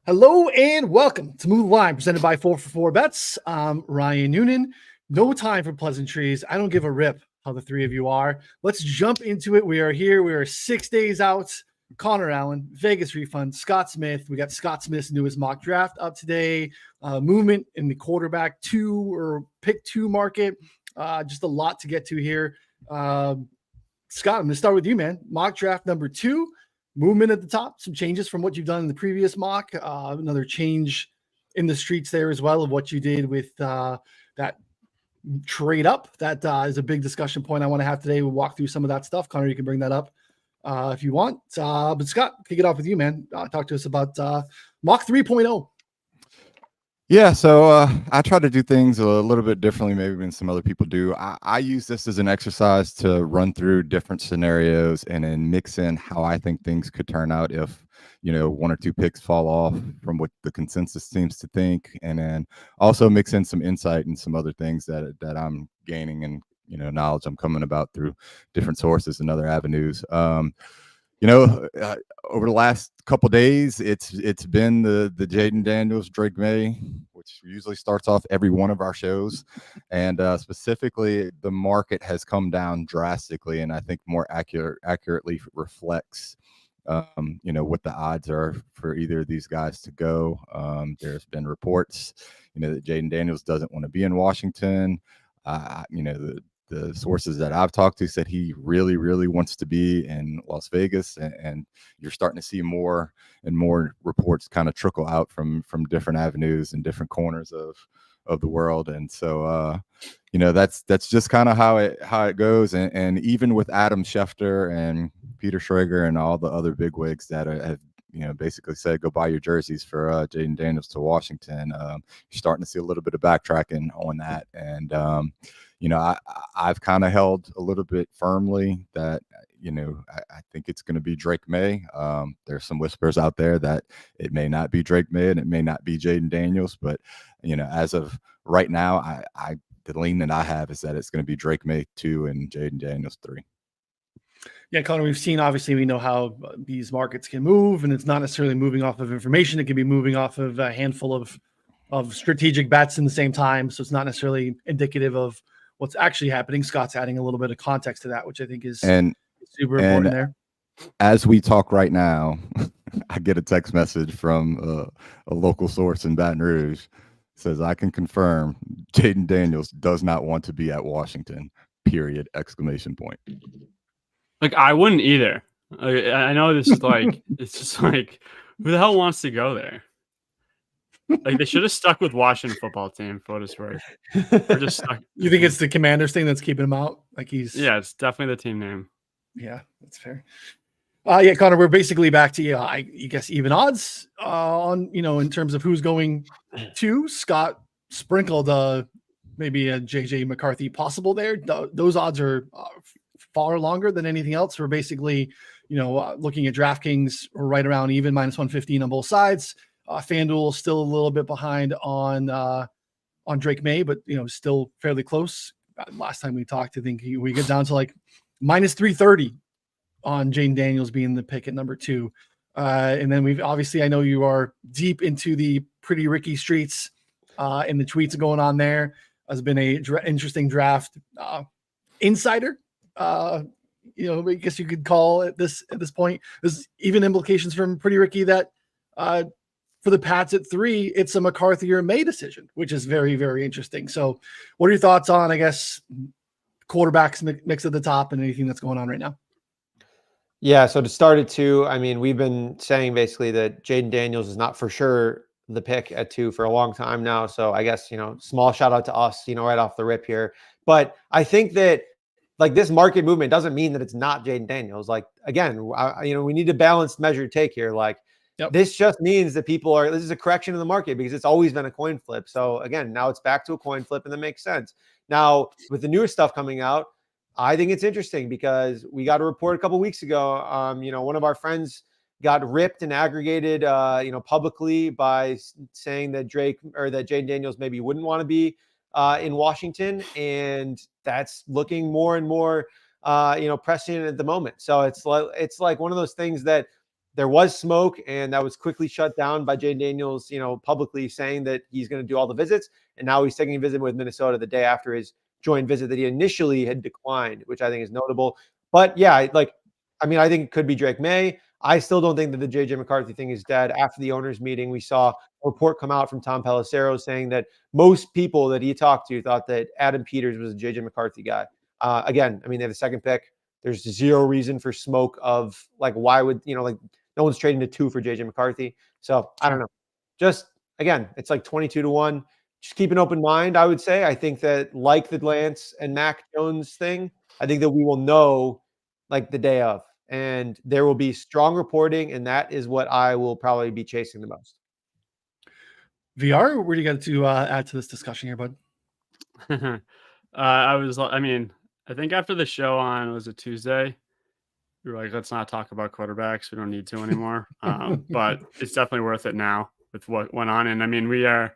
Hello and welcome to Move the Line, presented by 4for4 Bets. I'm Ryan Noonan. No time for pleasantries. I don't give a rip how the three of you are. Let's jump into it. We are here. We are 6 days out. Connor Allen, Vegas refund, Scott Smith. We got Scott Smith's newest mock draft up today. Movement in the quarterback two or pick two market. Just a lot to get to here. Scott, I'm going to start with you, man. Mock draft number 2. Movement at the top, some changes from what you've done in the previous mock. Another change in the streets there as well of what you did with that trade up. That is a big discussion point I want to have today. We'll walk through some of that stuff. Connor, you can bring that up if you want. But Scott, kick it off with you, man. Talk to us about mock 3.0. Yeah, so I try to do things a little bit differently maybe than some other people do. I use this as an exercise to run through different scenarios and then mix in how I think things could turn out if, one or two picks fall off from what the consensus seems to think, and then also mix in some insight and some other things that I'm gaining and, knowledge I'm coming about through different sources and other avenues. Over the last couple days, it's been the Jayden Daniels, Drake May, which usually starts off every one of our shows, and specifically the market has come down drastically, and I think more accurately reflects what the odds are for either of these guys to go. There's been reports that Jayden Daniels doesn't want to be in Washington. The sources that I've talked to said he really, really wants to be in Las Vegas, and you're starting to see more and more reports kind of trickle out from different avenues and different corners of the world. And so, that's just kind of how it goes. And even with Adam Schefter and Peter Schrager and all the other bigwigs that have basically said go buy your jerseys for Jayden Daniels to Washington, you're starting to see a little bit of backtracking on that. And I've kind of held a little bit firmly that, I think it's going to be Drake May. There's some whispers out there that it may not be Drake May and it may not be Jayden Daniels, but, as of right now, the lean that I have is that it's going to be Drake May 2 and Jayden Daniels 3. Yeah, Connor, we know how these markets can move, and it's not necessarily moving off of information. It can be moving off of a handful of strategic bets in the same time. So it's not necessarily indicative of what's actually happening. Scott's adding a little bit of context to that, which I think is super important there. As we talk right now, I get a text message from a local source in Baton Rouge. It says, I can confirm Jayden Daniels does not want to be at Washington, period, ! Like, I wouldn't either. I know this is like, it's just like, who the hell wants to go there? Like, they should have stuck with Washington football team for what it's worth. Or just stuck. You think it's the Commanders thing that's keeping him out? Yeah, it's definitely the team name. Yeah, that's fair. Yeah, Connor, we're basically back to I guess even odds on in terms of who's going to. Scott sprinkled maybe a JJ McCarthy possible there. Those odds are far longer than anything else. We're basically looking at DraftKings right around even -115 on both sides. FanDuel still a little bit behind on Drake May, but still fairly close. Last time we talked, I think we get down to like -330 on Jayden Daniels being the pick at number 2. And then we've obviously, I know you are deep into the Pretty Ricky streets and the tweets going on there. Has been a interesting draft insider. I guess you could call it this at this point. There's even implications from Pretty Ricky that for the Pats at 3, it's a McCarthy or May decision, which is very, very interesting. So what are your thoughts on, I guess, quarterbacks mix at the top and anything that's going on right now? Yeah, so to start at 2, I mean, we've been saying basically that Jayden Daniels is not for sure the pick at 2 for a long time now. So I guess, small shout out to us, right off the rip here. But I think that like this market movement doesn't mean that it's not Jayden Daniels. Like, again, we need a balanced measured take here. Like, This just means that this is a correction in the market because it's always been a coin flip. So again, now it's back to a coin flip and that makes sense. Now with the newer stuff coming out, I think it's interesting because we got a report a couple of weeks ago. One of our friends got ripped and aggregated, publicly by saying that Jayden Daniels maybe wouldn't want to be in Washington. And that's looking more and more, prescient at the moment. So it's like one of those things that there was smoke, and that was quickly shut down by Jayden Daniels, publicly saying that he's going to do all the visits. And now he's taking a visit with Minnesota the day after his joint visit that he initially had declined, which I think is notable. But yeah, I think it could be Drake May. I still don't think that the JJ McCarthy thing is dead. After the owners meeting, we saw a report come out from Tom Pelissero saying that most people that he talked to thought that Adam Peters was a JJ McCarthy guy. Again, I mean, they have the second pick. There's zero reason for smoke of why would, no one's trading to 2 for JJ McCarthy. So I don't know. Just again, it's 22-1. Just keep an open mind, I would say. I think that like the Lance and Mac Jones thing, I think that we will know the day of. And there will be strong reporting, and that is what I will probably be chasing the most. VR, what do you got to add to this discussion here, bud? I think after the show was it Tuesday? We were like, let's not talk about quarterbacks. We don't need to anymore. But it's definitely worth it now with what went on. And I mean, we are,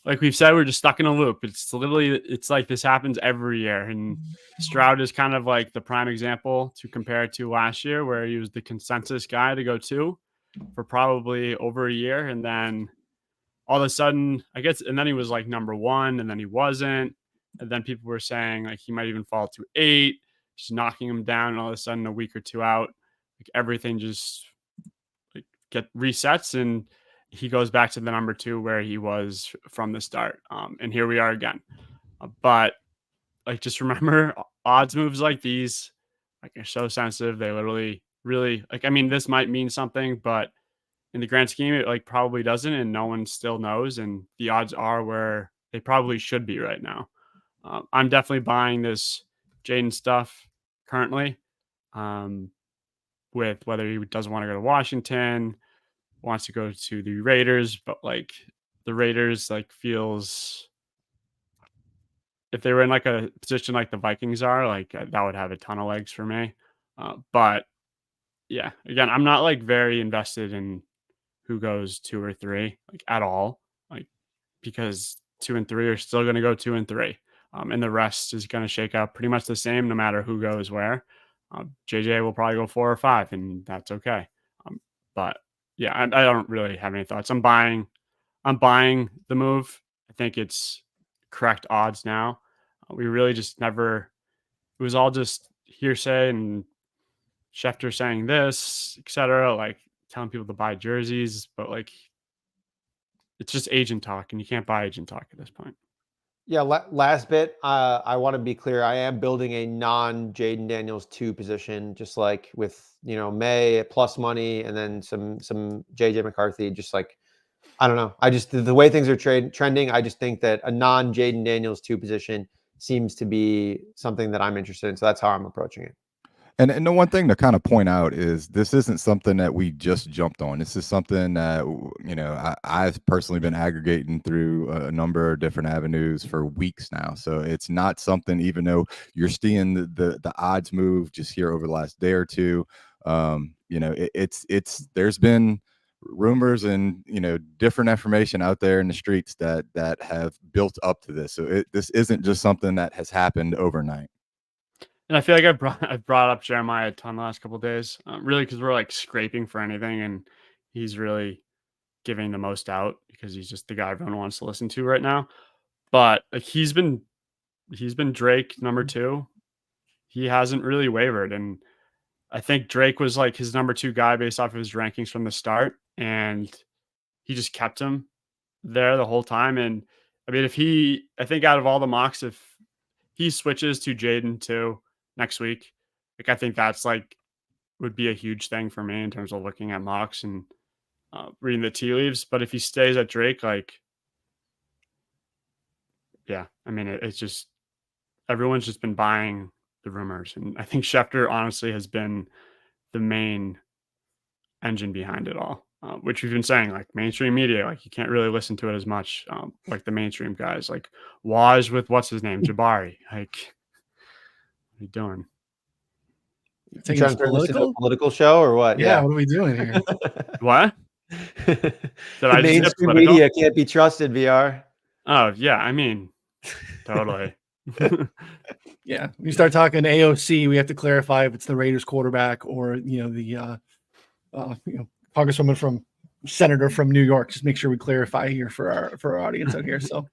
like we've said, we're just stuck in a loop. It's like this happens every year. And Stroud is kind of like the prime example to compare it to last year, where he was the consensus guy to go 2 for probably over a year. And then all of a sudden, and then he was number 1, and then he wasn't. And then people were saying he might even fall to 8, just knocking him down. And all of a sudden, a week or 2 out, everything just get resets, and he goes back to the number 2 where he was from the start. And here we are again. But just remember, odds moves like these are so sensitive. They literally, really this might mean something, but in the grand scheme, it probably doesn't, and no one still knows. And the odds are where they probably should be right now. I'm definitely buying this Jayden stuff currently, with whether he doesn't want to go to Washington, wants to go to the Raiders, but the Raiders feels, if they were in a position like the Vikings are, that would have a ton of legs for me. But yeah, again, I'm not very invested in who goes 2 or 3 at all, because 2 and 3 are still going to go 2 and 3. And the rest is going to shake out pretty much the same no matter who goes where. JJ will probably go 4 or 5, and that's okay. But yeah, I don't really have any thoughts. I'm buying the move. I think it's correct odds now. We really just never, it was all just hearsay and Schefter saying this, etc., telling people to buy jerseys, but it's just agent talk, and you can't buy agent talk at this point. Yeah, last bit. I want to be clear. I am building a non-Jayden Daniels 2 position, just with May plus money, and then some JJ McCarthy. Just I don't know. I just, the way things are trending, I just think that a non-Jayden Daniels 2 position seems to be something that I'm interested in. So that's how I'm approaching it. And the one thing to kind of point out is this isn't something that we just jumped on. This is something that, I've personally been aggregating through a number of different avenues for weeks now. So it's not something, even though you're seeing the odds move just here over the last day or two, there's been rumors and, different information out there in the streets that have built up to this. So this isn't just something that has happened overnight. And I feel like I've brought up Jeremiah a ton the last couple of days, really, because we're scraping for anything, and he's really giving the most out because he's just the guy everyone wants to listen to right now. But he's been Drake number 2. He hasn't really wavered, and I think Drake was his number 2 guy based off of his rankings from the start, and he just kept him there the whole time. And I mean, I think out of all the mocks, if he switches to Jayden 2 next week, I think that's would be a huge thing for me in terms of looking at mocks and reading the tea leaves. But if he stays at Drake, yeah, I mean, it's just, everyone's just been buying the rumors. And I think Schefter honestly has been the main engine behind it all, which we've been saying, mainstream media, you can't really listen to it as much, the mainstream guys, Waj with what's his name, Jabari, what are you doing? You trying to turn this into a political show or what? Yeah, what are we doing here? What? The mainstream media can't be trusted, VR. Oh, yeah, I mean, totally. Yeah, when you start talking AOC, we have to clarify if it's the Raiders quarterback or the Congresswoman from senator from New York. Just make sure we clarify here for our audience out here. So,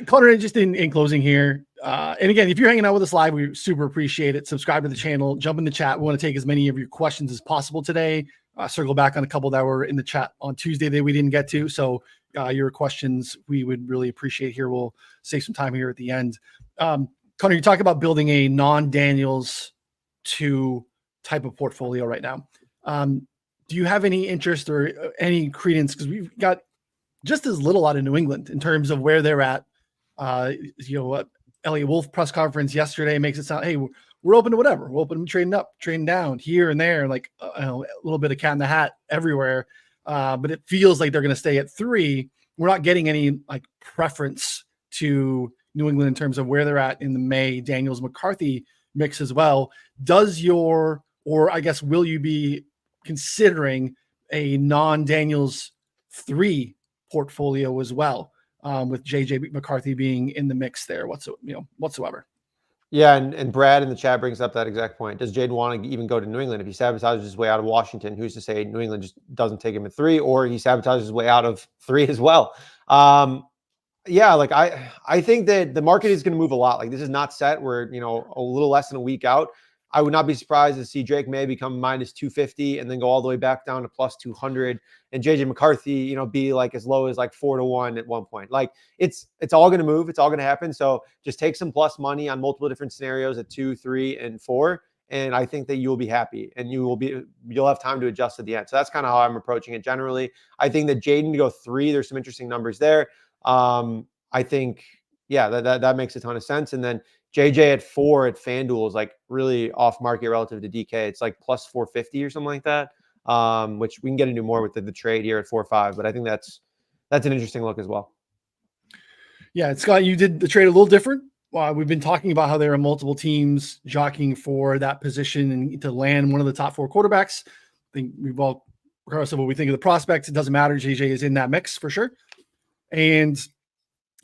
Connor, just in closing here, and again, if you're hanging out with us live, we super appreciate it. Subscribe to the channel, jump in the chat. We want to take as many of your questions as possible today. Circle back on a couple that were in the chat on Tuesday that we didn't get to. So your questions we would really appreciate here. We'll save some time here at the end. Connor, you talk about building a non-Daniels 2 type of portfolio right now. Do you have any interest or any credence? Because we've got just as little out of New England in terms of where they're at. Elliot Wolf press conference yesterday makes it sound, hey, we're open to whatever. We're open to trading up, trading down, here and there, like a little bit of cat in the hat everywhere. But it feels like they're going to stay at 3. We're not getting any like preference to New England in terms of where they're at in the May Daniels McCarthy mix as well. Will you be considering a non-Daniels 3 portfolio as well, with JJ McCarthy being in the mix there whatsoever? Yeah, and Brad in the chat brings up that exact point. Does Jaden want to even go to New England? If he sabotages his way out of Washington, who's to say New England just doesn't take him at 3, or he sabotages his way out of 3 as well? Yeah, like I think that the market is going to move a lot. Like, this is not set. We're, a little less than a week out. I would not be surprised to see Drake May become minus 250 and then go all the way back down to plus 200, and JJ McCarthy, be like as low as like 4-1 at one point. Like, it's all going to move. It's all going to happen. So just take some plus money on multiple different scenarios at 2, 3, and 4. And I think that you'll be happy and you'll have time to adjust at the end. So that's kind of how I'm approaching it generally. I think that Jaden to go 3, there's some interesting numbers there. I think, yeah, that makes a ton of sense. And then JJ at 4 at FanDuel is like really off market relative to DK. It's like plus 450 or something like that, which we can get into more with the trade here at 4-5. But I think that's an interesting look as well. Yeah, Scott, you did the trade a little different. We've been talking about how there are multiple teams jockeying for that position and to land one of the top 4 quarterbacks. I think we've all, regardless of what we think of the prospects, it doesn't matter. JJ is in that mix for sure. And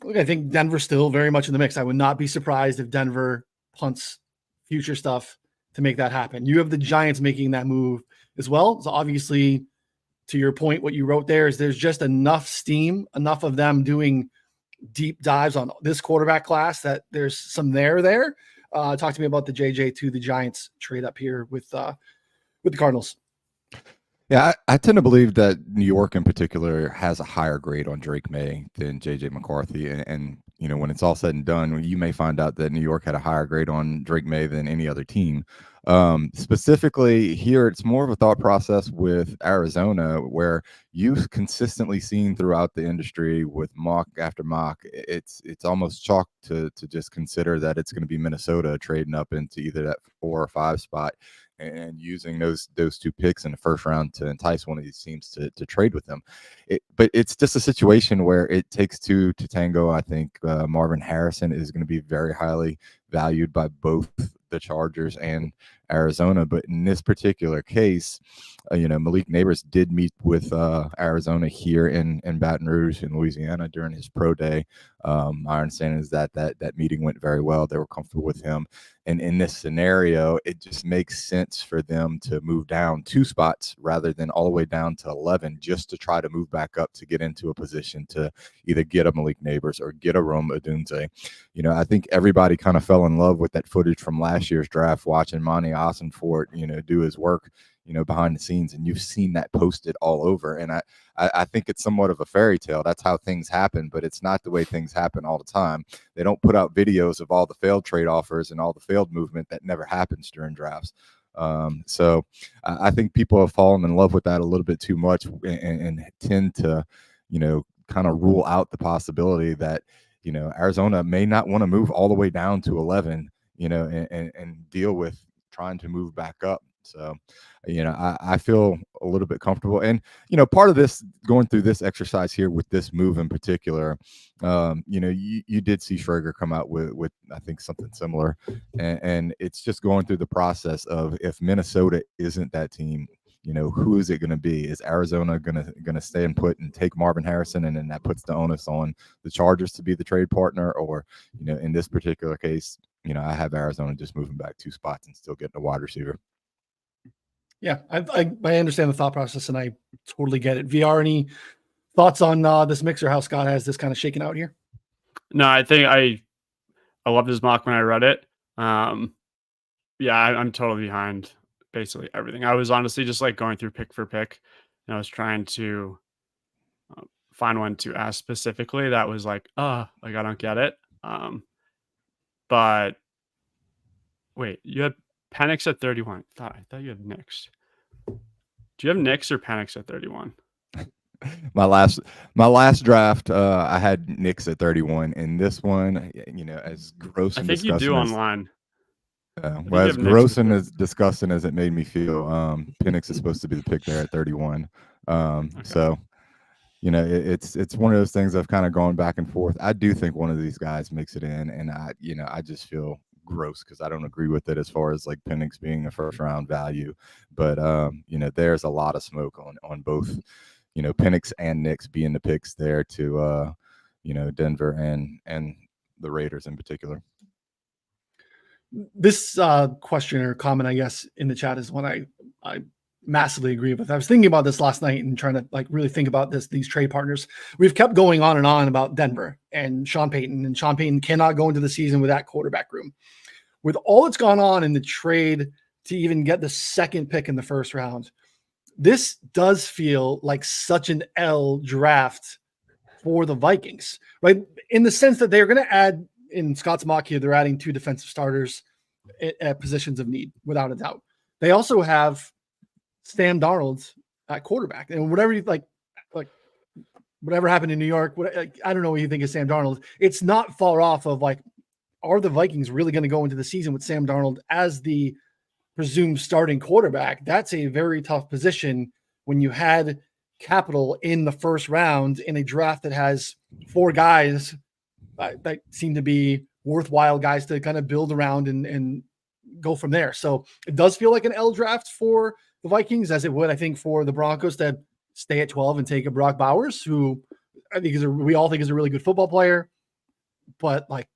look, I think Denver's still very much in the mix. I would not be surprised if Denver punts future stuff to make that happen. You have the Giants making that move as well. So obviously, to your point, what you wrote there is there's just enough steam, enough of them doing deep dives on this quarterback class that there's some there. Talk to me about the JJ to the Giants trade up here with the Cardinals. Yeah, I tend to believe that New York in particular has a higher grade on Drake May than JJ McCarthy. And when it's all said and done, you may find out that New York had a higher grade on Drake May than any other team. Specifically here, it's more of a thought process with Arizona, where you've consistently seen throughout the industry with mock after mock, it's almost chalk to just consider that it's going to be Minnesota trading up into either that 4 or 5 spot and using those 2 picks in the first round to entice one of these teams to trade with them. But it's just a situation where it takes 2 to tango. I think Marvin Harrison is going to be very highly valued by both the Chargers and Arizona. But in this particular case, Malik Neighbors did meet with Arizona here in Baton Rouge in Louisiana during his pro day. My understanding is that meeting went very well. They were comfortable with him. And in this scenario, it just makes sense for them to move down 2 spots rather than all the way down to 11, just to try to move back up to get into a position to either get a Malik Neighbors or get a Rome Odunze. I think everybody kind of fell in love with that footage from last year's draft, watching Monty Ossenfort, do his work, behind the scenes, and you've seen that posted all over. And I think it's somewhat of a fairy tale. That's how things happen, but it's not the way things happen all the time. They don't put out videos of all the failed trade offers and all the failed movement that never happens during drafts. So I think people have fallen in love with that a little bit too much and tend to, kind of rule out the possibility that, Arizona may not want to move all the way down to 11, and deal with trying to move back up. So, I feel a little bit comfortable. And, part of this, going through this exercise here with this move in particular, you did see Schrager come out with I think something similar. And it's just going through the process of, if Minnesota isn't that team, who is it going to be? Is Arizona going to stay and put and take Marvin Harrison, and then that puts the onus on the Chargers to be the trade partner? Or, in this particular case, I have Arizona just moving back 2 spots and still getting a wide receiver. Yeah, I understand the thought process, and I totally get it. VR, any thoughts on this mixer? How Scott has this kind of shaken out here? No, I think I loved his mock when I read it. Yeah, I'm totally behind basically everything. I was honestly just like going through pick for pick, and I was trying to find one to ask specifically that was like, like I don't get it. But wait, you had Penix at 31. I thought you had Knicks. Do you have Knicks or Penix at 31? My last draft, I had Knicks at 31, and this one, as gross I and think you disgusting do as, online. well, you as have Knicks gross at and 30. as disgusting as it made me feel, Penix is supposed to be the pick there at 31. So, it's one of those things I've kind of gone back and forth. I do think one of these guys makes it in, and I just feel gross because I don't agree with it as far as like Penix being a first round value. But there's a lot of smoke on both, Penix and Knicks being the picks there to Denver and the Raiders in particular. This question or comment, I guess, in the chat is one I massively agree with. I was thinking about this last night and trying to like really think about these trade partners. We've kept going on and on about Denver and Sean Payton, and Sean Payton cannot go into the season with that quarterback room. With all that's gone on in the trade to even get the second pick in the first round, this does feel like such an L draft for the Vikings, right? In the sense that they're going to add, in Scott's mock here, they're adding 2 defensive starters at positions of need, without a doubt. They also have Sam Darnold at quarterback, and whatever you like whatever happened in New York, I don't know what you think of Sam Darnold. It's not far off of like, are the Vikings really going to go into the season with Sam Darnold as the presumed starting quarterback? That's a very tough position when you had capital in the first round in a draft that has 4 guys that seem to be worthwhile guys to kind of build around and go from there. So it does feel like an L draft for the Vikings, as it would, I think, for the Broncos to stay at 12 and take a Brock Bowers, who I think we all think is a really good football player. But like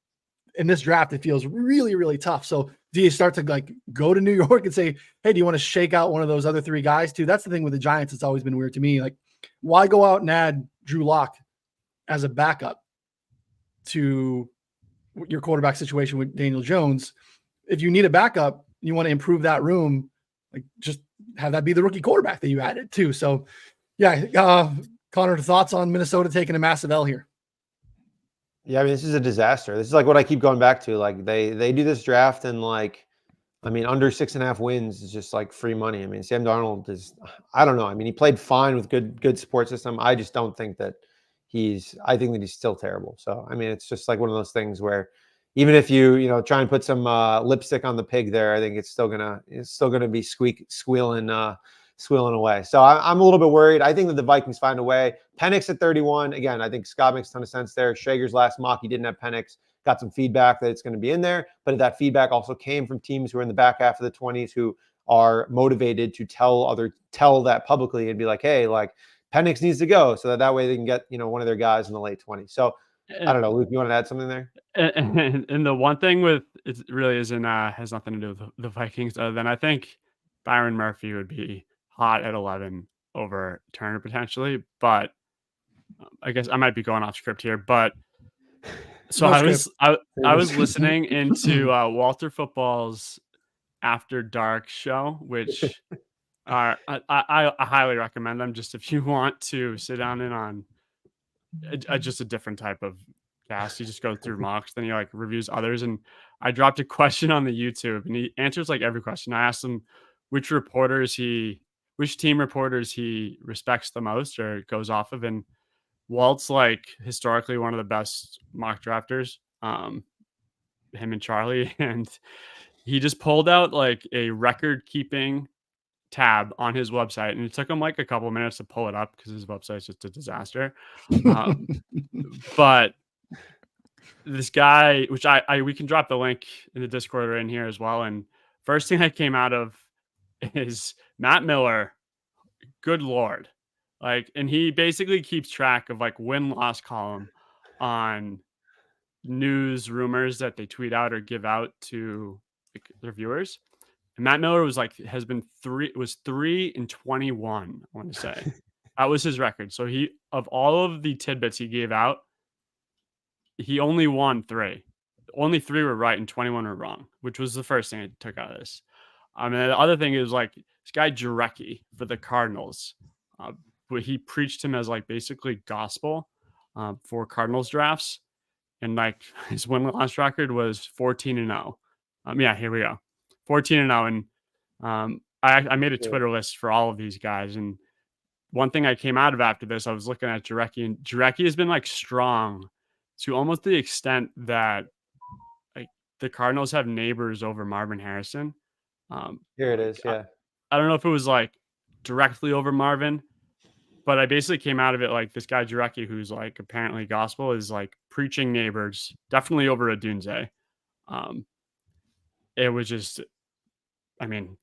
in this draft, it feels really, really tough. So do you start to like go to New York and say, hey, do you want to shake out one of those other 3 guys too? That's the thing with the Giants. It's always been weird to me. Like, why go out and add Drew Lock as a backup to your quarterback situation with Daniel Jones? If you need a backup, you want to improve that room, like just have that be the rookie quarterback that you added too. So yeah, Connor, thoughts on Minnesota taking a massive L here? Yeah, I mean, this is a disaster. This is like what I keep going back to. Like they do this draft and like, I mean, under 6.5 wins is just like free money. I mean, Sam Darnold is, I don't know. I mean, he played fine with good support system. I just don't think that I think that he's still terrible. So, I mean, it's just like one of those things where even if you try and put some lipstick on the pig there, I think it's still gonna be squealing away. So I'm a little bit worried. I think that the Vikings find a way. Penix at 31. Again, I think Scott makes a ton of sense there. Shager's last mock, he didn't have Penix. Got some feedback that it's going to be in there, but that feedback also came from teams who are in the back half of the 20s who are motivated to tell that publicly and be like, hey, like Penix needs to go, so that way they can get one of their guys in the late 20s. So I don't know, Luke, you want to add something there? And the one thing with it really isn't has nothing to do with the Vikings, other than I think Byron Murphy would be hot at 11 over Turner potentially, but I guess I might be going off script here. But so No I was listening into Walter Football's After Dark show, which I highly recommend them. Just if you want to sit down in on just a different type of cast, he just goes through mocks, then he like reviews others. And I dropped a question on the YouTube, and he answers like every question. I asked him which team reporters he respects the most or goes off of, and Walt's like historically one of the best mock drafters, him and Charlie, and he just pulled out like a record keeping tab on his website, and it took him like a couple of minutes to pull it up because his website's just a disaster. But this guy, which we can drop the link in the Discord or in here as well, and first thing that came out of is Matt Miller. Good Lord. Like, and he basically keeps track of like win-loss column on news rumors that they tweet out or give out to like, their viewers. And Matt Miller was like, was 3-21, I want to say. That was his record. So he, of all of the tidbits he gave out, he only won 3. Only 3 were right and 21 were wrong, which was the first thing I took out of this. And the other thing is like this guy Jarecki for the Cardinals, where he preached him as like basically gospel for Cardinals drafts, and like his win-loss record was 14-0. Yeah, here we go, 14-0, and I made a Twitter list for all of these guys, and one thing I came out of after this, I was looking at Jarecki, and Jarecki has been like strong to almost the extent that like the Cardinals have neighbors over Marvin Harrison. Here it is. Yeah. I don't know if it was like directly over Marvin, but I basically came out of it like this guy Jarecki, who's like apparently gospel, is like preaching neighbors, definitely over Odunze. It was just, I mean,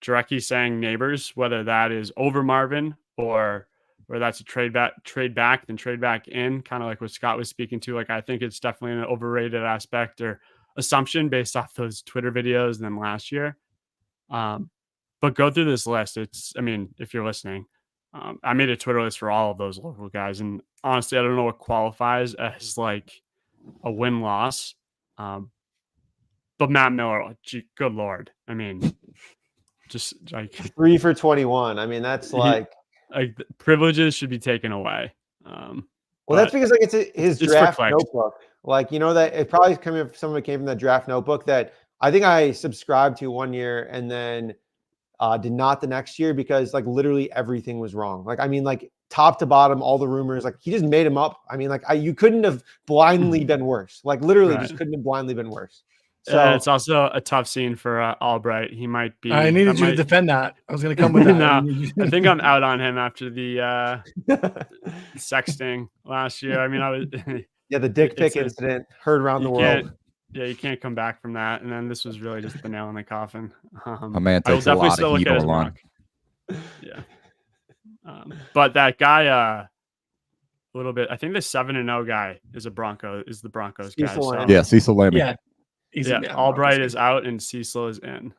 Jarecki saying neighbors, whether that is over Marvin or that's a trade back, then trade back in, kind of like what Scott was speaking to. Like, I think it's definitely an overrated aspect or assumption based off those Twitter videos and then last year. But go through this list. I mean, if you're listening, I made a Twitter list for all of those local guys. And honestly, I don't know what qualifies as like a win-loss. But Matt Miller, good Lord. I mean, just like 3 for 21. I mean, that's like privileges should be taken away. Well, that's because like it's his draft notebook. Like, you know, that it probably coming from someone that came from the draft notebook that I think I subscribed to one year and then did not the next year because like literally everything was wrong. Like, I mean, like top to bottom, all the rumors, like he just made them up. I mean, like you couldn't have blindly been worse. Like literally just couldn't have blindly been worse. So it's also a tough scene for Albright. He might be. I needed you to defend that. I was going to come with that. No, I think I'm out on him after the sexting last year. I mean, I was. Yeah, the dick pic incident heard around the world. Yeah, you can't come back from that. And then this was really just the nail in the coffin. A man takes a lot of heat online. Yeah. But that guy, a little bit, I think the 7-0 guy is the Broncos guy. So. Yeah, Cecil Lammey. Yeah. Albright is out and Cecil is in.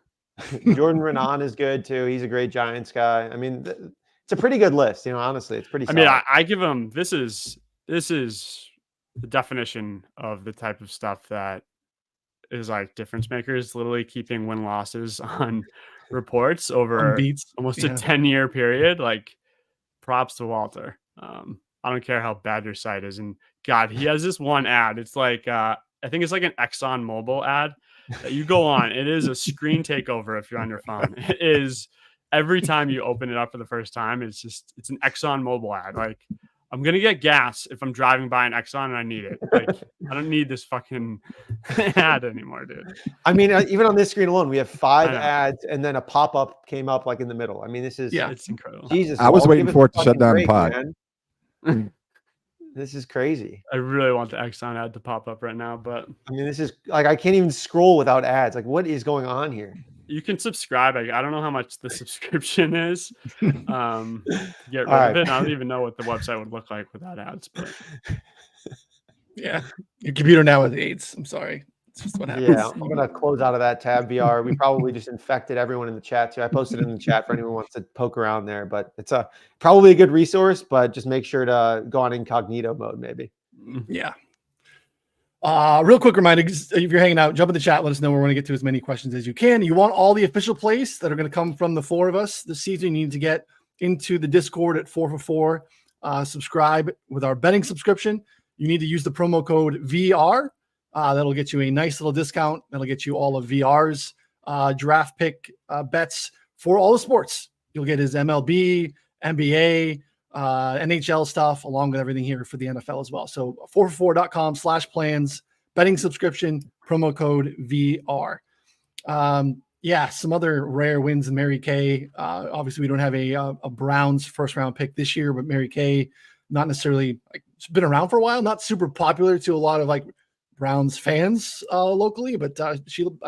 Jordan Renan is good too. He's a great Giants guy. I mean, it's a pretty good list. You know, honestly, it's pretty solid. I mean, I give him, this is the definition of the type of stuff that is like difference makers, literally keeping win losses on reports over almost a 10-year period. Like, props to Walter. I don't care how bad your site is. And God, he has this one ad. It's like, I think it's like an Exxon Mobil ad that you go on. It is a screen takeover if you're on your phone. It is every time you open it up for the first time. It's an Exxon Mobil ad. Like, I'm going to get gas if I'm driving by an Exxon and I need it. Like, I don't need this fucking ad anymore, dude. I mean, even on this screen alone, we have 5 ads and then a pop-up came up like in the middle. I mean, this is, it's incredible. Jesus. I was waiting for it to shut down the pod. This is crazy. I really want the Exxon ad to pop up right now, but I mean, this is like, I can't even scroll without ads. Like, what is going on here? You can subscribe. I don't know how much the subscription is. Get rid of it. I don't even know what the website would look like without ads. But yeah, your computer now has AIDS. I'm sorry. It's just what happens. Yeah, I'm gonna close out of that tab VR. We probably just infected everyone in the chat too. I posted it in the chat for anyone who wants to poke around there, but it's probably a good resource, but just make sure to go on incognito mode maybe. Yeah. Real quick reminder, if you're hanging out, jump in the chat, let us know. We're going to get to as many questions as you can. You want all the official plays that are going to come from the 4 of us this season. You need to get into the Discord at 4for4. Subscribe with our betting subscription. You need to use the promo code VR. That'll get you a nice little discount. That'll get you all of VR's draft pick bets for all the sports. You'll get his MLB, NBA, NHL stuff, along with everything here for the NFL as well. So 4for4.com/plans, betting subscription, promo code VR. Some other rare wins in Mary Kay. Obviously, we don't have a Browns first-round pick this year, but Mary Kay, not necessarily, it's been around for a while, not super popular to a lot of like Browns fans locally, but I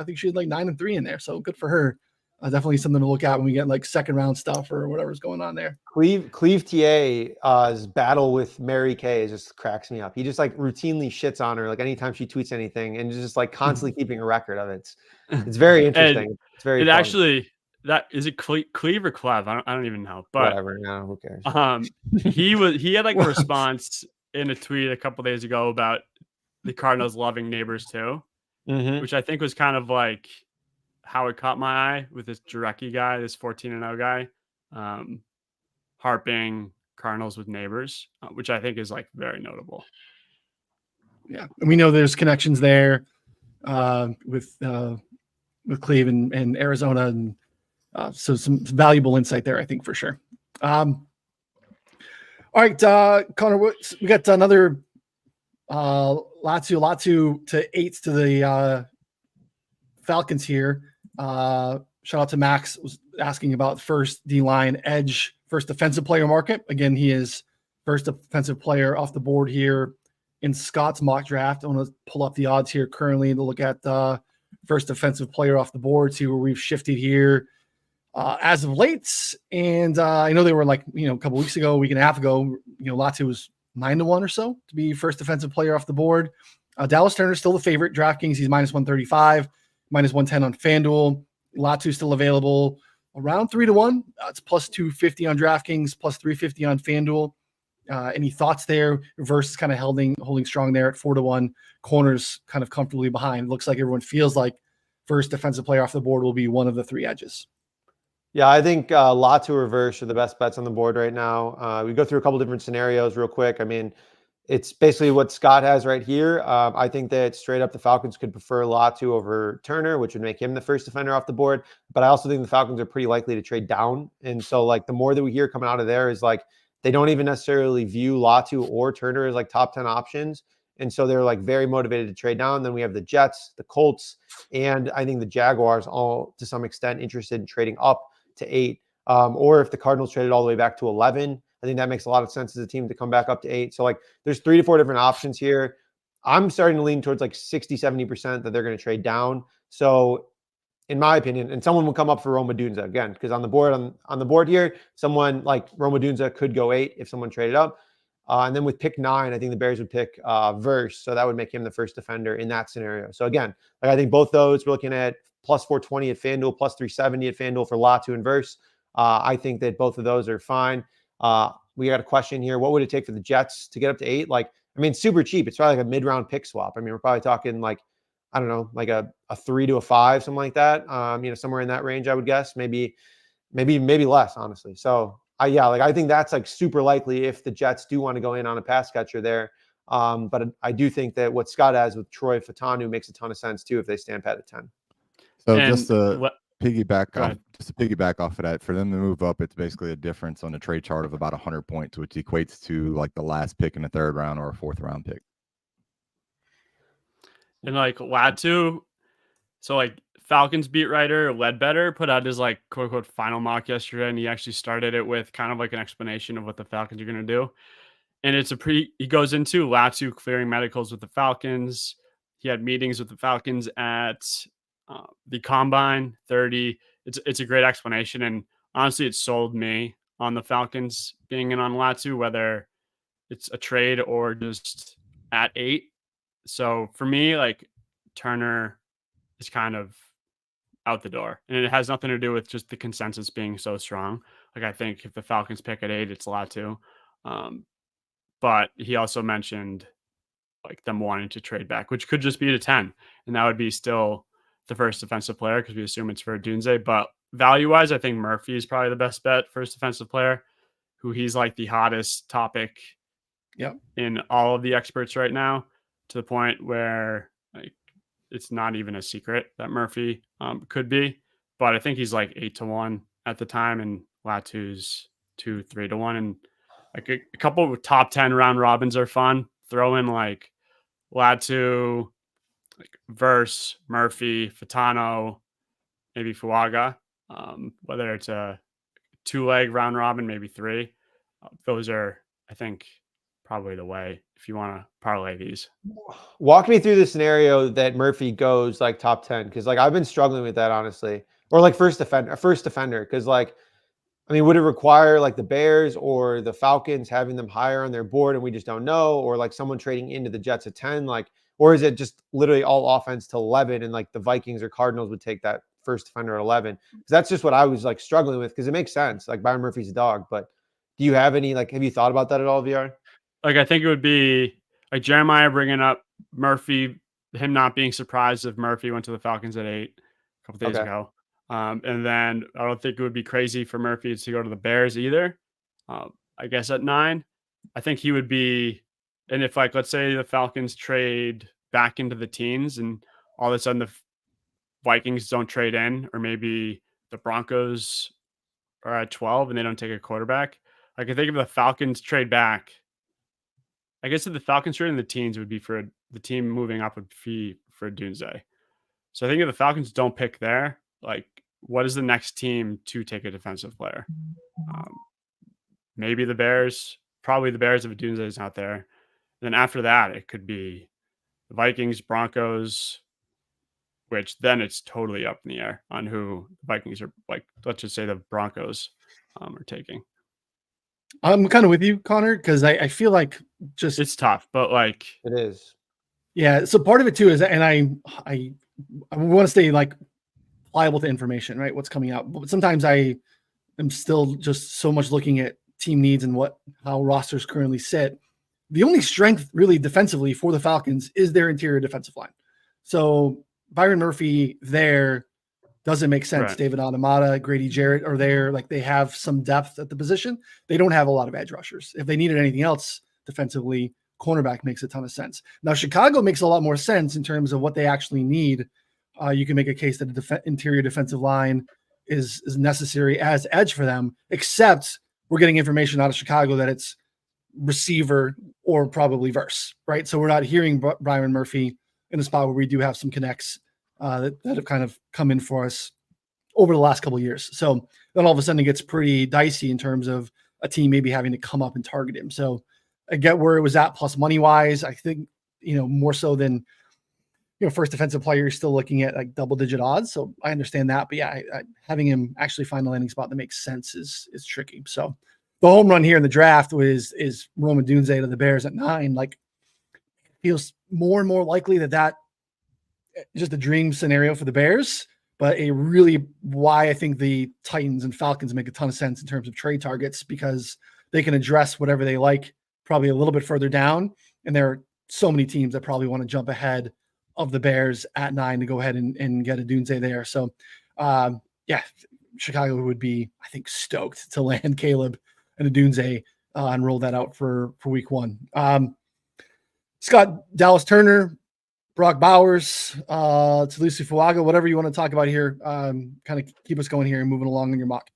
think she had like 9-3 in there, so good for her. definitely something to look at when we get like second round stuff or whatever's going on there. Cleve TA's battle with Mary Kay just cracks me up. He just like routinely shits on her like anytime she tweets anything, and just like constantly keeping a record of it. It's very interesting. It's very It fun. actually, that is it Cleve or Clev? I don't even know. But Whatever. No, who cares? he had like a response in a tweet a couple days ago about the Cardinals loving Neighbors too, Mhm. which I think was kind of like how it caught my eye with this Jarecki guy, this 14-0 guy, harping Cardinals with Neighbors, which I think is like very notable. Yeah, and we know there's connections there with Cleve and Arizona, and so some valuable insight there, I think, for sure. All right, Connor, we got another Latu to 8 to the Falcons here. Shout out to Max, was asking about first D-line edge, first defensive player market. Again, he is first defensive player off the board here in Scott's mock draft. I want to pull up the odds here currently to look at first defensive player off the board, see where we've shifted here as of late. And I know they were like, a couple weeks ago, a week and a half ago, Latu was 9-1 or so to be first defensive player off the board. Dallas Turner is still the favorite. DraftKings, he's -135, -110 on FanDuel. Latu still available around 3-1. It's +250 on DraftKings, +350 on FanDuel. Any thoughts there? Verse is kind of holding strong there at 4-1. Corners kind of comfortably behind. Looks like everyone feels like first defensive player off the board will be one of the three edges. Yeah, I think Latu or Verse are the best bets on the board right now. We go through a couple different scenarios real quick. I mean, it's basically what Scott has right here. I think that straight up the Falcons could prefer Latu over Turner, which would make him the first defender off the board. But I also think the Falcons are pretty likely to trade down. And so like the more that we hear coming out of there is like they don't even necessarily view Latu or Turner as like top 10 options. And so they're like very motivated to trade down. Then we have the Jets, the Colts, and I think the Jaguars all to some extent interested in trading up to 8. Or if the Cardinals traded all the way back to 11, I think that makes a lot of sense as a team to come back up to 8. So like there's 3 to 4 different options here. I'm starting to lean towards like 60-70% that they're going to trade down. So in my opinion, and someone will come up for Rome Odunze again, because on the board here, someone like Rome Odunze could go 8 if someone traded up. And then with pick 9, I think the Bears would pick Verse. So that would make him the first defender in that scenario. So again, like I think both those, we're looking at +420 at FanDuel, +370 at FanDuel for Latu and Verse. I think that both of those are fine. We got a question here. What would it take for the Jets to get up to 8? Like, I mean, super cheap. It's probably like a mid-round pick swap. I mean, we're probably talking like, I don't know, like a 3 to a 5, something like that. Somewhere in that range, I would guess. Maybe less, honestly. So I think that's like super likely if the Jets do want to go in on a pass catcher there. But I do think that what Scott has with Troy Fatanu makes a ton of sense too if they stand pat at 10. So And just to what- piggyback Go off, ahead. just to piggyback off of that, for them to move up, it's basically a difference on the trade chart of about 100 points, which equates to like the last pick in the 3rd round or a 4th round pick. And like Latu, so like Falcons beat writer Ledbetter put out his like quote unquote final mock yesterday, and he actually started it with kind of like an explanation of what the Falcons are going to do. And he goes into Latu clearing medicals with the Falcons. He had meetings with the Falcons at the Combine 30. It's a great explanation. And honestly, it sold me on the Falcons being in on Latu, whether it's a trade or just at 8. So for me, like Turner is kind of out the door, and it has nothing to do with just the consensus being so strong. Like I think if the Falcons pick at 8, it's Latu. But he also mentioned like them wanting to trade back, which could just be to 10, and that would be still the first defensive player because we assume it's for Odunze. But value-wise, I think Murphy is probably the best bet, first defensive player, who he's like the hottest topic in all of the experts right now, to the point where like it's not even a secret that Murphy could be. But I think he's like 8-1 at the time, and Latu's 2-3-1, and like a couple of top 10 round robins are fun. Throw in like Latu, like Verse, Murphy, Fatano, maybe Fuaga. Whether it's a 2-leg round robin, maybe 3. Those are, I think, probably the way if you want to parlay these. Walk me through the scenario that Murphy goes like top 10, because like I've been struggling with that, honestly. or like first defender? Because like, I mean, would it require like the Bears or the Falcons having them higher on their board and we just don't know, or like someone trading into the Jets at 10, like, or is it just literally all offense to 11 and like the Vikings or Cardinals would take that first defender at 11? Because that's just what I was like struggling with, because it makes sense. Like Byron Murphy's a dog, but do you have any, like, have you thought about that at all, VR? Like, I think it would be like Jeremiah bringing up Murphy, him not being surprised if Murphy went to the Falcons at 8 a couple days Okay. ago. And then I don't think it would be crazy for Murphy to go to the Bears either. I guess at 9, I think he would be. And if, like, let's say the Falcons trade back into the teens and all of a sudden the Vikings don't trade in, or maybe the Broncos are at 12 and they don't take a quarterback. Like, I think if the Falcons trade back, I guess if the Falcons trade in the teens would be for the team moving up would be for Dunze. So I think if the Falcons don't pick there, like, what is the next team to take a defensive player? Maybe the Bears, probably the Bears if Dunze is not there. Then after that, it could be the Vikings, Broncos, which then it's totally up in the air on who the Vikings are, like, let's just say the Broncos are taking. I'm kind of with you, Connor, because I feel like just It's tough, but like, It is. yeah. So part of it too is, and I want to stay like pliable to information, right? What's coming out, but sometimes I am still just so much looking at team needs and how rosters currently sit. The only strength really defensively for the Falcons is their interior defensive line. So Byron Murphy there doesn't make sense. Right. David Adamada, Grady Jarrett are there. Like, they have some depth at the position. They don't have a lot of edge rushers. If they needed anything else defensively, cornerback makes a ton of sense. Now, Chicago makes a lot more sense in terms of what they actually need. You can make a case that the interior defensive line is necessary as edge for them, except we're getting information out of Chicago that it's receiver or probably verse, right? So we're not hearing Byron Murphy in a spot where we do have some connects that have kind of come in for us over the last couple of years. So then all of a sudden it gets pretty dicey in terms of a team maybe having to come up and target him. So I get where it was at, plus money wise. I think, more so than, first defensive player, you're still looking at like double-digit odds. So I understand that. But yeah, having him actually find a landing spot that makes sense is tricky. So the home run here in the draft is Roman Dunze to the Bears at 9. Like, feels more and more likely that just a dream scenario for the Bears, but a really why I think the Titans and Falcons make a ton of sense in terms of trade targets, because they can address whatever they like probably a little bit further down. And there are so many teams that probably want to jump ahead of the Bears at 9 to go ahead and get a Dunze there. So yeah, Chicago would be, I think, stoked to land Caleb and a Dunze and roll that out for week 1. Scott, Dallas Turner, Brock Bowers, Talusi Fuaga, whatever you want to talk about here, kind of keep us going here and moving along in your mock.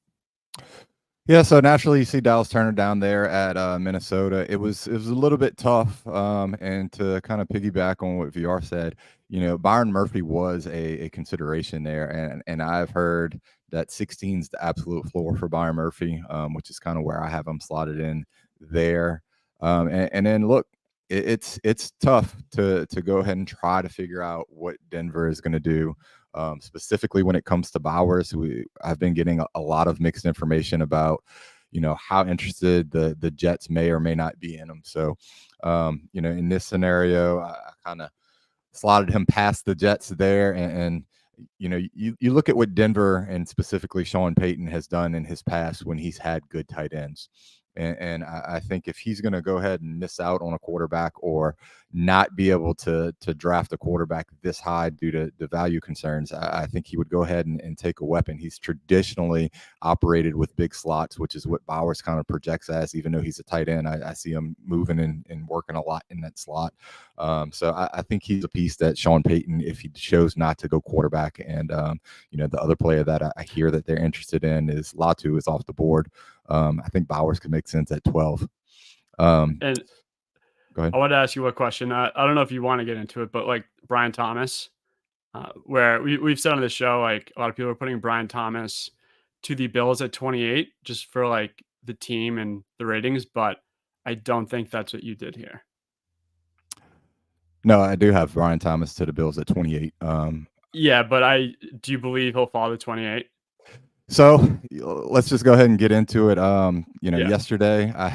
Yeah, so naturally you see Dallas Turner down there at Minnesota. It was a little bit tough, and to kind of piggyback on what VR said, Byron Murphy was a consideration there, and I've heard that 16 is the absolute floor for Byron Murphy, which is kind of where I have him slotted in there. And then look, it's tough to go ahead and try to figure out what Denver is going to do. Specifically when it comes to Bowers, I've been getting a lot of mixed information about, how interested the Jets may or may not be in him. So, in this scenario, I kind of slotted him past the Jets there. And you look at what Denver and specifically Sean Payton has done in his past when he's had good tight ends. And I think if he's going to go ahead and miss out on a quarterback or not be able to draft a quarterback this high due to the value concerns, I think he would go ahead and take a weapon. He's traditionally operated with big slots, which is what Bowers kind of projects as, even though he's a tight end. I see him moving and working a lot in that slot. So I think he's a piece that Sean Payton, if he chose not to go quarterback, and the other player that I hear that they're interested in is Latu is off the board. I think Bowers could make sense at 12. And go ahead. I wanted to ask you a question. I don't know if you want to get into it, but like Brian Thomas, where we've said on the show, like a lot of people are putting Brian Thomas to the Bills at 28 just for like the team and the ratings, but I don't think that's what you did here. No, I do have Brian Thomas to the Bills at 28. Yeah, but do you believe he'll fall to 28? So let's just go ahead and get into it. Yeah. Yesterday I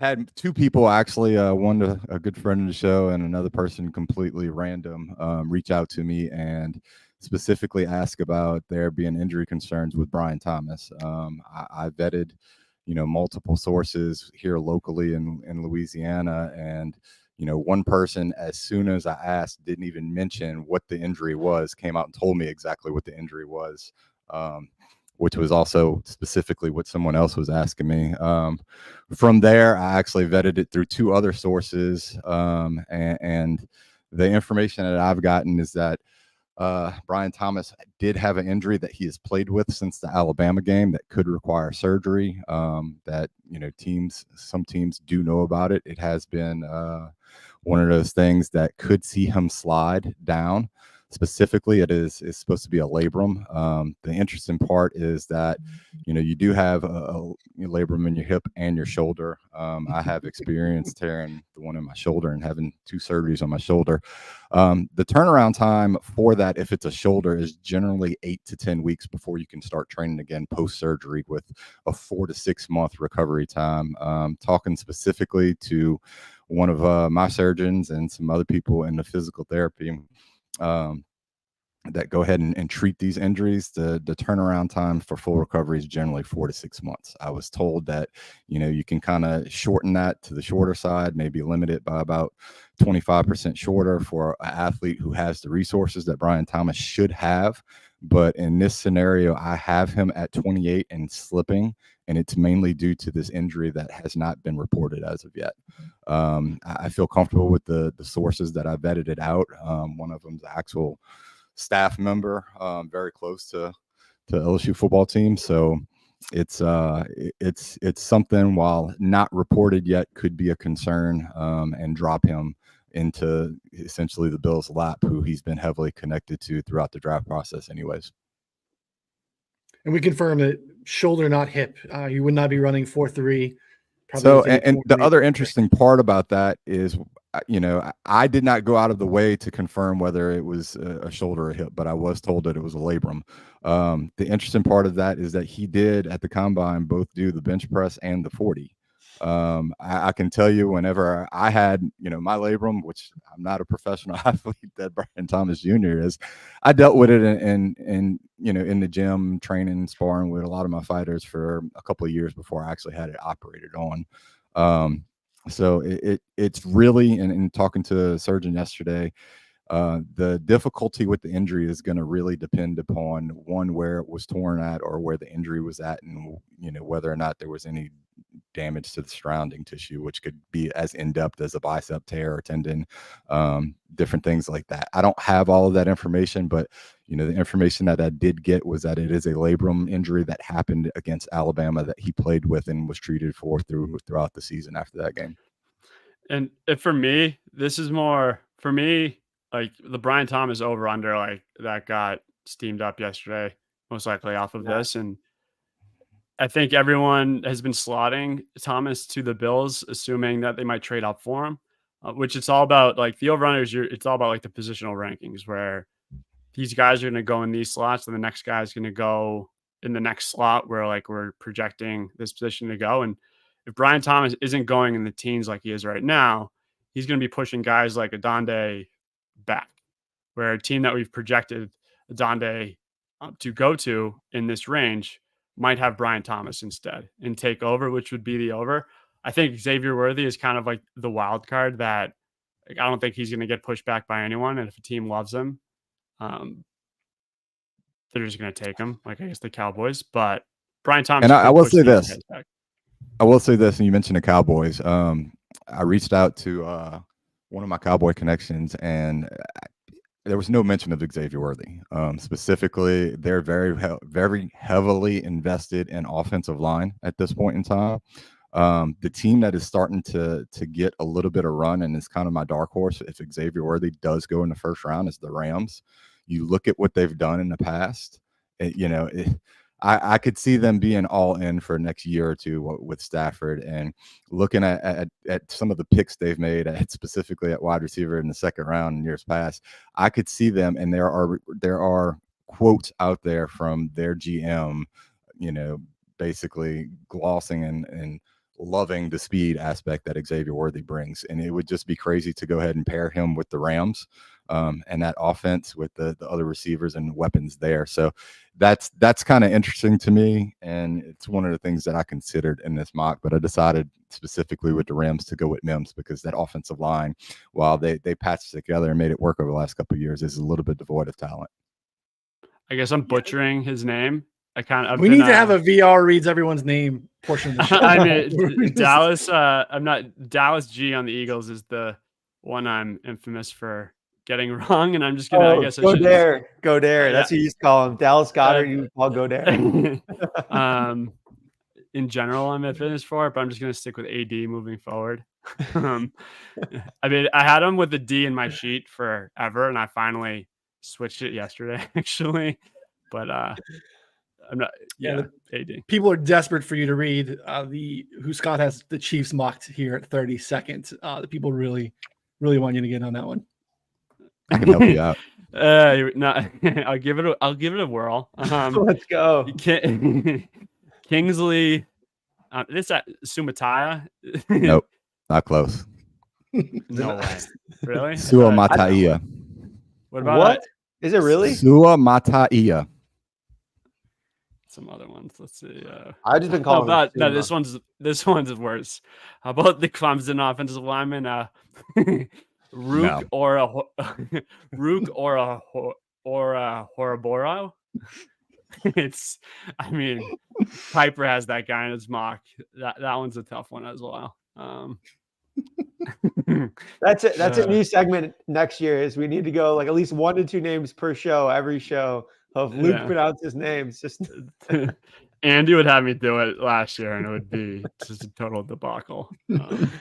had two people actually, one a good friend of the show and another person completely random, reach out to me and specifically ask about there being injury concerns with Brian Thomas. I vetted, multiple sources here locally in Louisiana, and one person, as soon as I asked, didn't even mention what the injury was, came out and told me exactly what the injury was. Which was also specifically what someone else was asking me. From there, I actually vetted it through two other sources, and the information that I've gotten is that Brian Thomas did have an injury that he has played with since the Alabama game that could require surgery. That some teams do know about it. It has been one of those things that could see him slide down. Specifically, it is supposed to be a labrum. The interesting part is that you do have a labrum in your hip and your shoulder. I have experience tearing the one in my shoulder and having 2 surgeries on my shoulder. The turnaround time for that, if it's a shoulder, is generally 8 to 10 weeks before you can start training again post surgery, with a 4 to 6 month recovery time. Talking specifically to one of my surgeons and some other people in the physical therapy that go ahead and treat these injuries, the turnaround time for full recovery is generally 4 to 6 months. I was told that you can kind of shorten that to the shorter side, maybe limit it by about 25% shorter for an athlete who has the resources that Brian Thomas should have. But in this scenario, I have him at 28 and slipping, and it's mainly due to this injury that has not been reported as of yet. I feel comfortable with the sources that I vetted it out. One of them's actual staff member, very close to LSU football team. So it's something, while not reported yet, could be a concern, and drop him into essentially the Bills' lap, who he's been heavily connected to throughout the draft process anyways. And we confirm that shoulder, not hip. You would not be running 4.3. So, and the other interesting part about that is, I did not go out of the way to confirm whether it was a shoulder or hip, but I was told that it was a labrum. The interesting part of that is that he did at the combine both do the bench press and the 40. I can tell you, whenever I had, my labrum, which I'm not a professional athlete that Brian Thomas Jr. is, I dealt with it in the gym, training, sparring with a lot of my fighters for a couple of years before I actually had it operated on. So it's really, and in talking to a surgeon yesterday, the difficulty with the injury is going to really depend upon, one, where it was torn at or where the injury was at, and whether or not there was any damage to the surrounding tissue, which could be as in-depth as a bicep tear or tendon, different things like that. I don't have all of that information, but the information that I did get was that it is a labrum injury that happened against Alabama that he played with and was treated for throughout the season after that game. And for me, this is more for me, like the Brian Thomas over under, like that got steamed up yesterday, most likely off of this. And I think everyone has been slotting Thomas to the Bills, assuming that they might trade up for him, which it's all about, like the over-unders. It's all about like the positional rankings, where these guys are going to go in these slots and the next guy is going to go in the next slot where like we're projecting this position to go. And if Brian Thomas isn't going in the teens like he is right now, he's going to be pushing guys like Adonde back, where a team that we've projected Adonde to go to in this range might have Brian Thomas instead and take over, which would be the over. I think Xavier Worthy is kind of like the wild card that, like, I don't think he's going to get pushed back by anyone. And if a team loves him, they're just going to take him, like I guess the Cowboys. But Brian Thomas. And I will say this. And you mentioned the Cowboys. I reached out to one of my Cowboy connections, and there was no mention of Xavier Worthy. Specifically, they're very, very heavily invested in offensive line at this point in time. The team that is starting to get a little bit of run, and is kind of my dark horse if Xavier Worthy does go in the first round, is the Rams. You look at what they've done in the past. I could see them being all in for next year or two with Stafford, and looking at some of the picks they've made, specifically at wide receiver in the second round in years past. I could see them, and there are quotes out there from their GM, basically glossing and loving the speed aspect that Xavier Worthy brings. And it would just be crazy to go ahead and pair him with the Rams and that offense with the other receivers and weapons there. So that's kind of interesting to me. And it's one of the things that I considered in this mock, but I decided specifically with the Rams to go with Mims because that offensive line, while they patched together and made it work over the last couple of years, is a little bit devoid of talent. I guess I'm butchering his name. We need to have a VR reads everyone's name portion of the show. I mean, Dallas. I'm not Dallas G on the Eagles is the one I'm infamous for getting wrong, and I'm just gonna. I guess go I should there, go there. That's what you used to call him, Dallas Goddard. You call go there. In general, I'm infamous for it, but I'm just gonna stick with AD moving forward. I mean, I had him with the D in my sheet forever, and I finally switched it yesterday, actually. But I'm not. Yeah, AD. People are desperate for you to read who Scott has the Chiefs mocked here at 32nd. The people really, really want you to get on that one. I can help you out. I'll give it a whirl. Let's go. Kingsley. This Sumataya. Nope, not close. No way. Really? Suamataia. What about what? Is it really? Suamataia. Some other ones. Let's see. I've just been calling. No, this one's worse. How about the Clemson offensive lineman? Rook or a Horoboro? It's. I mean, Piper has that guy in his mock. That one's a tough one as well. That's it. That's a new segment next year. Is we need to go like at least 1 to 2 names per show every show. Of Luke pronounces names. Just Andy would have me do it last year, and it would be just a total debacle. Can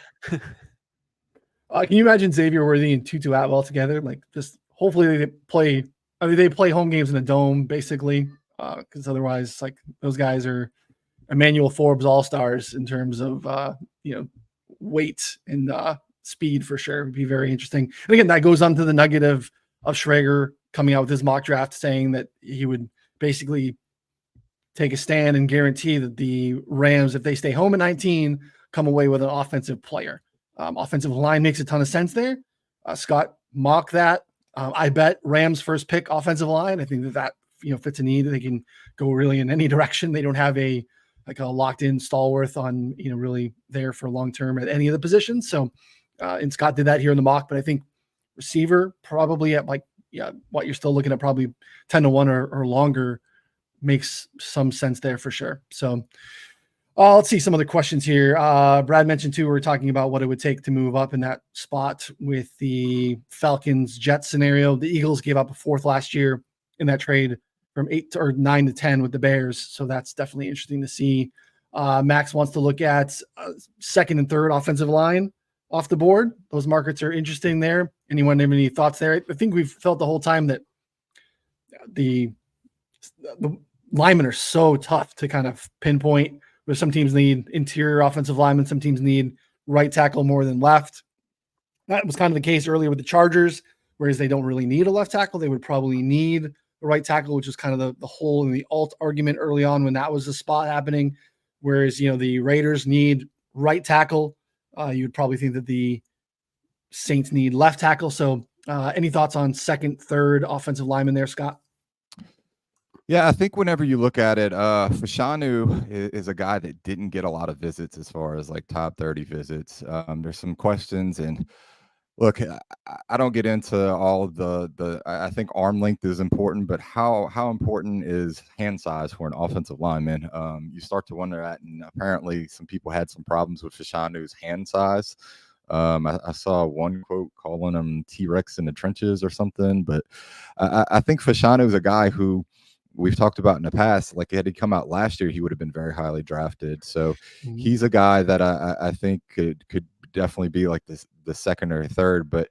you imagine Xavier Worthy and Tutu Atwell together? Like, just hopefully they play. I mean, they play home games in a dome, basically, because otherwise, like those guys are Emmanuel Forbes all-stars in terms of weight and speed for sure. It would be very interesting. And again, that goes on to the nugget of Schrager coming out with his mock draft saying that he would basically take a stand and guarantee that the Rams, if they stay home at 19, come away with an offensive player. Offensive line makes a ton of sense there. Scott mocked that. I bet Rams first pick offensive line. I think that fits a need. They can go really in any direction. They don't have a locked in stalwart on, really there for long term at any of the positions. So, and Scott did that here in the mock, but I think receiver probably at what you're still looking at probably 10-1 or longer makes some sense there for sure. So let's see some other questions here. Brad mentioned too, we were talking about what it would take to move up in that spot with the Falcons Jets scenario. The Eagles gave up a 4th last year in that trade from 9 to 10 with the Bears. So that's definitely interesting to see. Max wants to look at 2nd and 3rd offensive line off the board. Those markets are interesting there. Anyone have any thoughts there? I think we've felt the whole time that the linemen are so tough to kind of pinpoint, where some teams need interior offensive linemen, some teams need right tackle more than left. That was kind of the case earlier with the Chargers, whereas they don't really need a left tackle. They would probably need a right tackle, which is kind of the hole in the alt argument early on when that was the spot happening. Whereas, the Raiders need right tackle. You would probably think that the Saints need left tackle. So any thoughts on 2nd, 3rd offensive lineman there, Scott? Yeah, I think whenever you look at it, Fashanu is a guy that didn't get a lot of visits as far as like top 30 visits. There's some questions, and look, I don't get into all of the I think arm length is important, but how important is hand size for an offensive lineman? You start to wonder that, and apparently some people had some problems with Fashanu's hand size. I saw one quote calling him T-Rex in the trenches or something, but I think Fashanu is a guy who we've talked about in the past. Like, had he come out last year, he would have been very highly drafted. So he's a guy that I think could definitely be like the 2nd or 3rd. But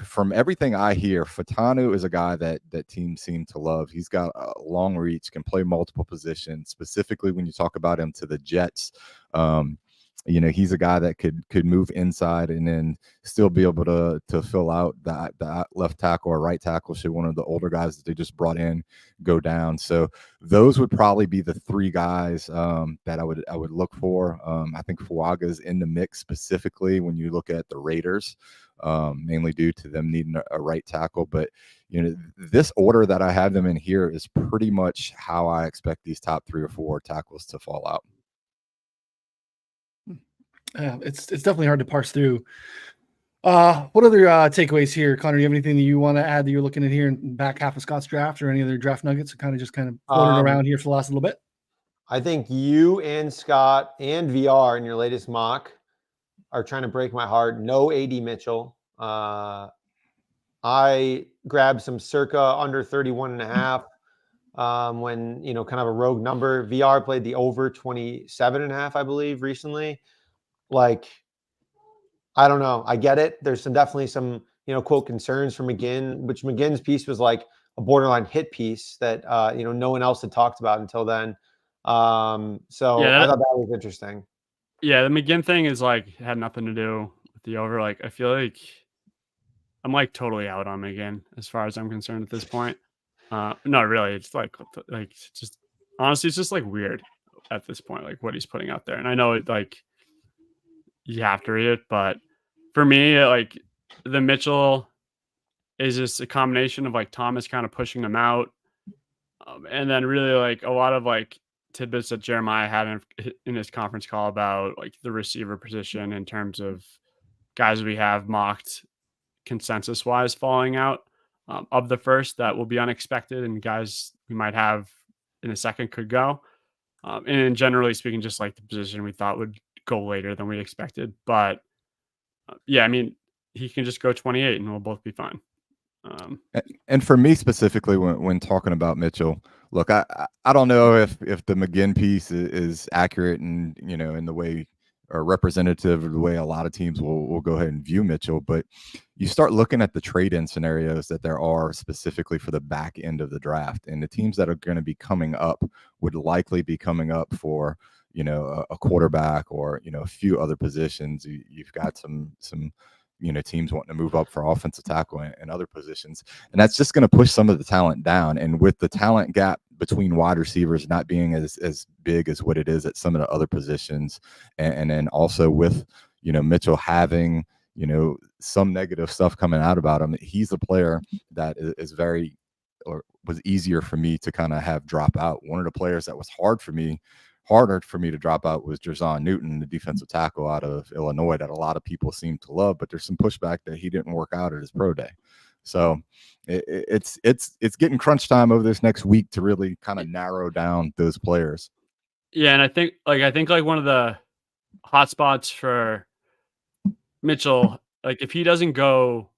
from everything I hear, Fatanu is a guy that teams seem to love. He's got a long reach, can play multiple positions. Specifically, when you talk about him to the Jets, he's a guy that could move inside and then still be able to fill out that left tackle or right tackle should one of the older guys that they just brought in go down. So those would probably be the three guys that I would look for. I think Fuaga's in the mix specifically when you look at the Raiders, mainly due to them needing a right tackle. But this order that I have them in here is pretty much how I expect these top 3 or 4 tackles to fall out. It's definitely hard to parse through. What other takeaways here, Connor? Do you have anything that you want to add that you're looking at here in back half of Scott's draft, or any other draft nuggets that kind of floating around here for the last little bit? I think you and Scott and VR in your latest mock are trying to break my heart. No AD Mitchell. I grabbed some circa under 31.5 when, kind of a rogue number. VR played the over 27.5, I believe, recently. Like, I don't know. I get it. There's definitely some, quote, concerns for McGinn, which McGinn's piece was like a borderline hit piece that, no one else had talked about until then. So Yeah, I thought that was interesting. Yeah, the McGinn thing is like had nothing to do with the over. Like, I feel like I'm like totally out on McGinn as far as I'm concerned at this point. No, really, it's like just honestly, it's just like weird at this point, like what he's putting out there. And I know it like you have to read it, but for me, like the Mitchell is just a combination of like Thomas kind of pushing them out, and then really like a lot of like tidbits that Jeremiah had in his conference call about like the receiver position in terms of guys we have mocked consensus wise falling out of the first that will be unexpected, and guys we might have in the second could go. And generally speaking, just like the position we thought would go later than we expected. But yeah, I mean, he can just go 28 and we'll both be fine. And for me specifically, when talking about Mitchell, look, I don't know if the McGinn piece is accurate and in the way or representative of the way a lot of teams will go ahead and view Mitchell, but you start looking at the trade-in scenarios that there are specifically for the back end of the draft, and the teams that are going to be coming up would likely be coming up for a quarterback or a few other positions. You've got some teams wanting to move up for offensive tackle and other positions, and that's just going to push some of the talent down. And with the talent gap between wide receivers not being as big as what it is at some of the other positions, and then also with Mitchell having some negative stuff coming out about him, he's a player that is very, or was easier for me to kind of have drop out. One of the players that was harder for me to drop out was Jerzon Newton, the defensive tackle out of Illinois that a lot of people seem to love, but there's some pushback that he didn't work out at his pro day. So it's getting crunch time over this next week to really kind of narrow down those players. Yeah, and I think one of the hot spots for Mitchell, like if he doesn't go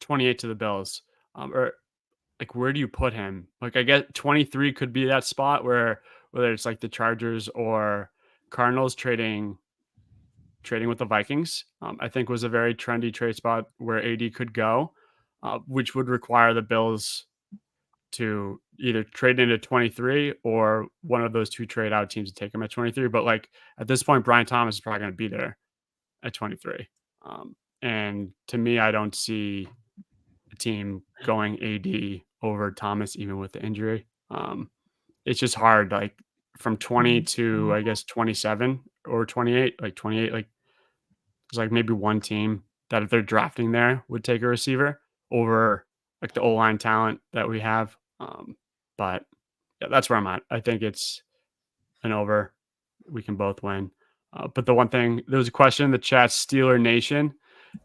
28 to the Bills, or like where do you put him? Like I get 23 could be that spot where whether it's like the Chargers or Cardinals trading with the Vikings, I think was a very trendy trade spot where AD could go, which would require the Bills to either trade into 23 or one of those two trade out teams to take him at 23. But like at this point, Brian Thomas is probably going to be there at 23. And to me, I don't see a team going AD over Thomas, even with the injury. It's just hard, like from 20 to I guess 27 or 28, like 28, like there's like maybe one team that if they're drafting there would take a receiver over like the O-line talent that we have. But yeah, that's where I'm at. I think it's an over. We can both win. But the one thing, there was a question in the chat, Steeler Nation.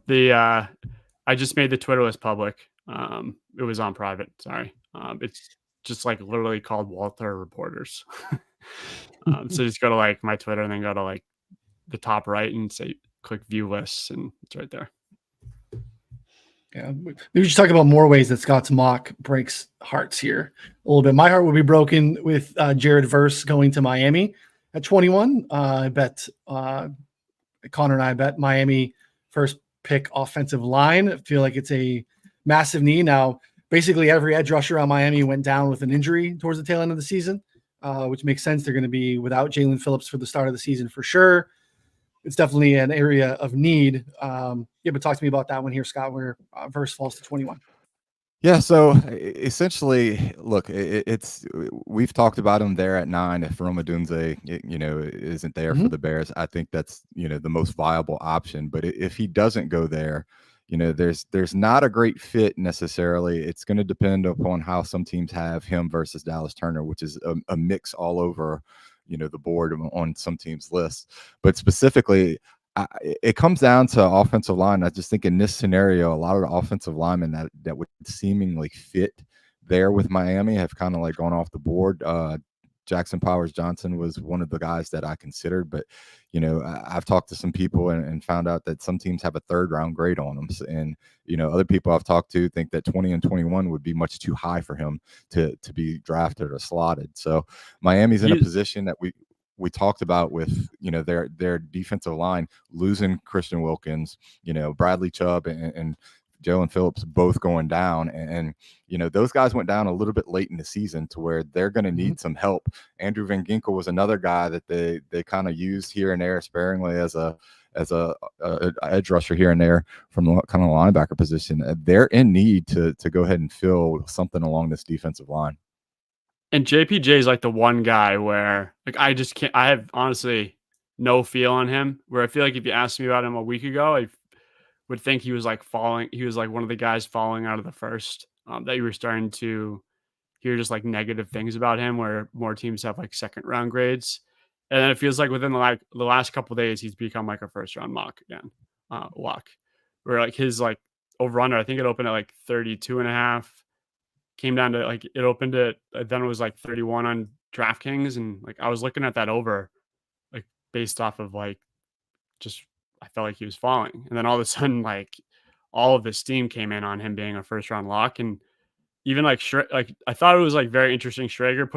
I just made the Twitter list public. It was on private. Sorry. It's just like literally called Walter Reporters. So just go to like my Twitter and then go to like the top right and say click view lists, and it's right there. Yeah, we should talk about more ways that Scott's mock breaks hearts here a little bit. My heart would be broken with Jared Verse going to Miami at 21. I bet Connor and I bet Miami first pick offensive line. I feel like it's a massive need. Now, basically every edge rusher on Miami went down with an injury towards the tail end of the season, which makes sense. They're going to be without Jalen Phillips for the start of the season for sure. It's definitely an area of need. But talk to me about that one here, Scott, where Verse falls to 21. Yeah, so essentially, look, it's we've talked about him there at 9. If Rome Odunze, isn't there for the Bears, I think that's the most viable option. But if he doesn't go there, there's not a great fit necessarily. It's going to depend upon how some teams have him versus Dallas Turner, which is a mix all over, the board on some teams' lists. But specifically, it comes down to offensive line. I just think in this scenario, a lot of the offensive linemen that would seemingly fit there with Miami have kind of like gone off the board. Jackson Powers Johnson was one of the guys that I considered, but I've talked to some people and found out that some teams have a 3rd round grade on them, and other people I've talked to think that 20 and 21 would be much too high for him to be drafted or slotted. So Miami's in a position that we talked about with their defensive line losing Christian Wilkins, Bradley Chubb and Jalen Phillips both going down, and those guys went down a little bit late in the season to where they're going to need some help. Andrew Van Ginkel was another guy that they kind of used here and there sparingly as a edge rusher here and there from kind of linebacker position. They're in need to go ahead and fill something along this defensive line. And JPJ is like the one guy where like I just can't. I have honestly no feel on him. Where I feel like if you asked me about him a week ago, I would think he was like falling. He was like one of the guys falling out of the first that you were starting to hear just like negative things about him, where more teams have like 2nd round grades. And then it feels like within the last couple of days, he's become like a 1st round mock again. Lock, where like his like over under, I think it opened at like 32.5. Came down to like it opened at then it was like 31 on DraftKings, and like I was looking at that over like based off of like just I felt like he was falling, and then all of a sudden like all of the steam came in on him being a 1st round lock. And even like I thought it was like very interesting. Schrager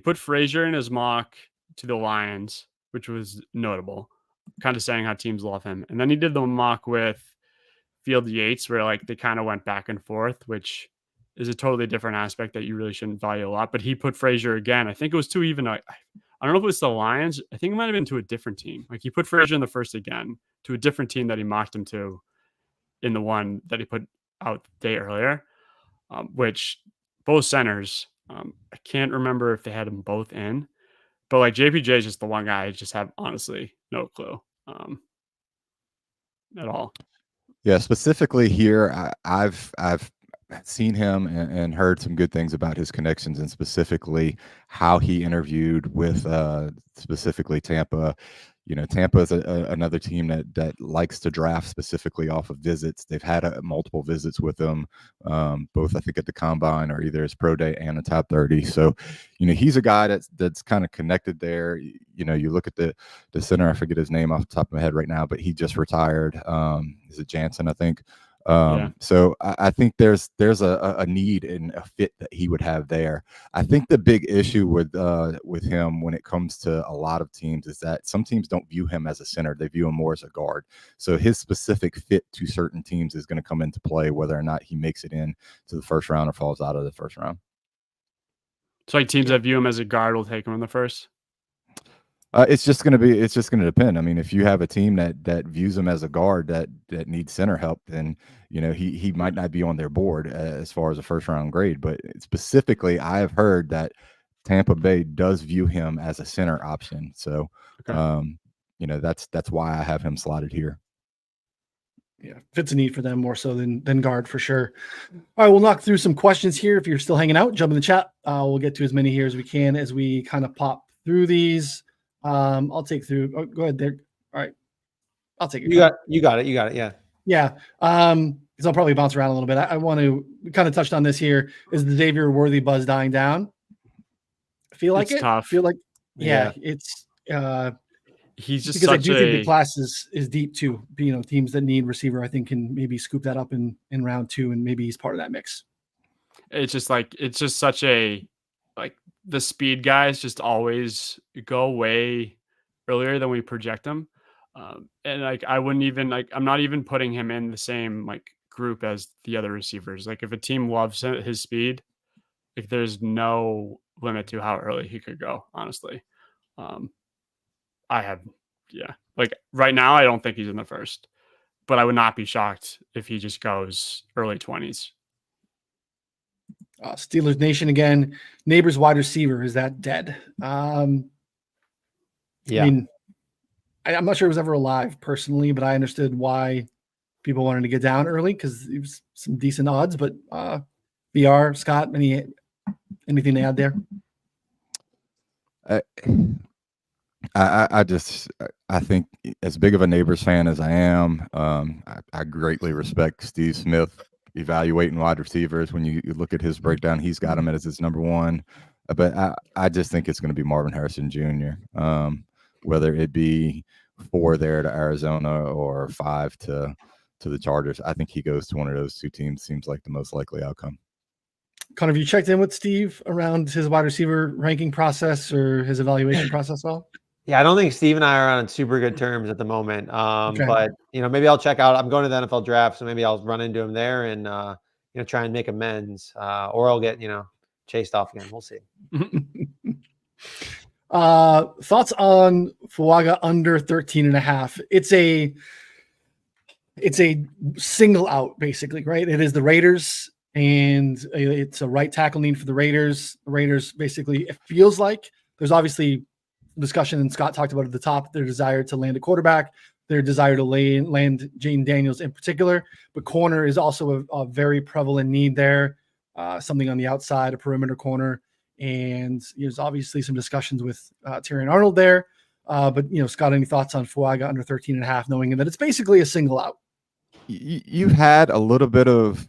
put Frazier in his mock to the Lions, which was notable, kind of saying how teams love him. And then he did the mock with Field Yates, where like they kind of went back and forth, which is a totally different aspect that you really shouldn't value a lot. But he put Frazier again. I think it was too even. I don't know if it was the Lions. I think it might have been to a different team. Like he put Frazier in the first again to a different team that he mocked him to in the one that he put out the day earlier, which both centers, I can't remember if they had them both in, but like JPJ is just the one guy I just have honestly no clue at all. Yeah, specifically here, I've seen him and heard some good things about his connections, and specifically how he interviewed with specifically Tampa. Tampa is another team that likes to draft specifically off of visits. They've had multiple visits with him, both I think at the combine or either his pro day and the top 30. So, he's a guy that's kind of connected there. You look at the center, I forget his name off the top of my head right now, but he just retired. Is it Jansen, I think? So I think there's a need and a fit that he would have there. I think the big issue with him when it comes to a lot of teams is that some teams don't view him as a center. They view him more as a guard. So his specific fit to certain teams is going to come into play whether or not he makes it in to the 1st round or falls out of the 1st round. So like teams that view him as a guard will take him in the 1st? It's just going to depend. I mean, if you have a team that views him as a guard that needs center help, then he might not be on their board as far as a 1st round grade. But specifically, I have heard that Tampa Bay does view him as a center option. So, that's why I have him slotted here. Yeah, fits a need for them more so than guard for sure. All right, we'll knock through some questions here. If you're still hanging out, jump in the chat. We'll get to as many here as we can as we kind of pop through these. I'll take through. Oh, go ahead there. All right, I'll take it. You got it. Yeah. Yeah. Because I'll probably bounce around a little bit. I want to. We kind of touched on this here. Is the Xavier Worthy buzz dying down? I feel like it's tough. I feel like it's. He's just because I such do think the class is deep too. Teams that need receiver, I think, can maybe scoop that up in round 2, and maybe he's part of that mix. It's just such a like the speed guys just always go way earlier than we project them. And like I wouldn't even like I'm not even putting him in the same like group as the other receivers. Like if a team loves his speed, like there's no limit to how early he could go. Honestly, um, I have like right now I don't think he's in the first, but I would not be shocked if he just goes early 20s. Steelers Nation again. Neighbors wide receiver, is that dead? Yeah. I mean, I'm not sure it was ever alive personally, but I understood why people wanted to get down early because it was some decent odds. But VR, Scott, anything to add there? I think as big of a Neighbors fan as I am, I greatly respect Steve Smith evaluating wide receivers. When you look at his breakdown, he's got him as his number one. But I just think it's going to be Marvin Harrison Jr. Whether it be 4 there to Arizona or 5 to the Chargers, I think he goes to one of those 2 teams. Seems like the most likely outcome. Connor, have you checked in with Steve around his wide receiver ranking process or his evaluation process at all? Yeah, I don't think Steve and I are on super good terms at the moment. Okay. But maybe I'll check out. I'm going to the NFL draft, so maybe I'll run into him there and try and make amends, or I'll get chased off again. We'll see. Thoughts on Fuaga under 13.5? It's a single out, basically, right? It is the Raiders, and it's a right tackle need for the Raiders. The Raiders, basically, it feels like there's obviously discussion, and Scott talked about at the top, their desire to land a quarterback, their desire to land Jayden Daniels in particular, but corner is also a very prevalent need there, something on the outside, a perimeter corner, and there's obviously some discussions with Terrion Arnold there, but Scott, any thoughts on Fuaga under 13.5, knowing that it's basically a single out? You had a little bit of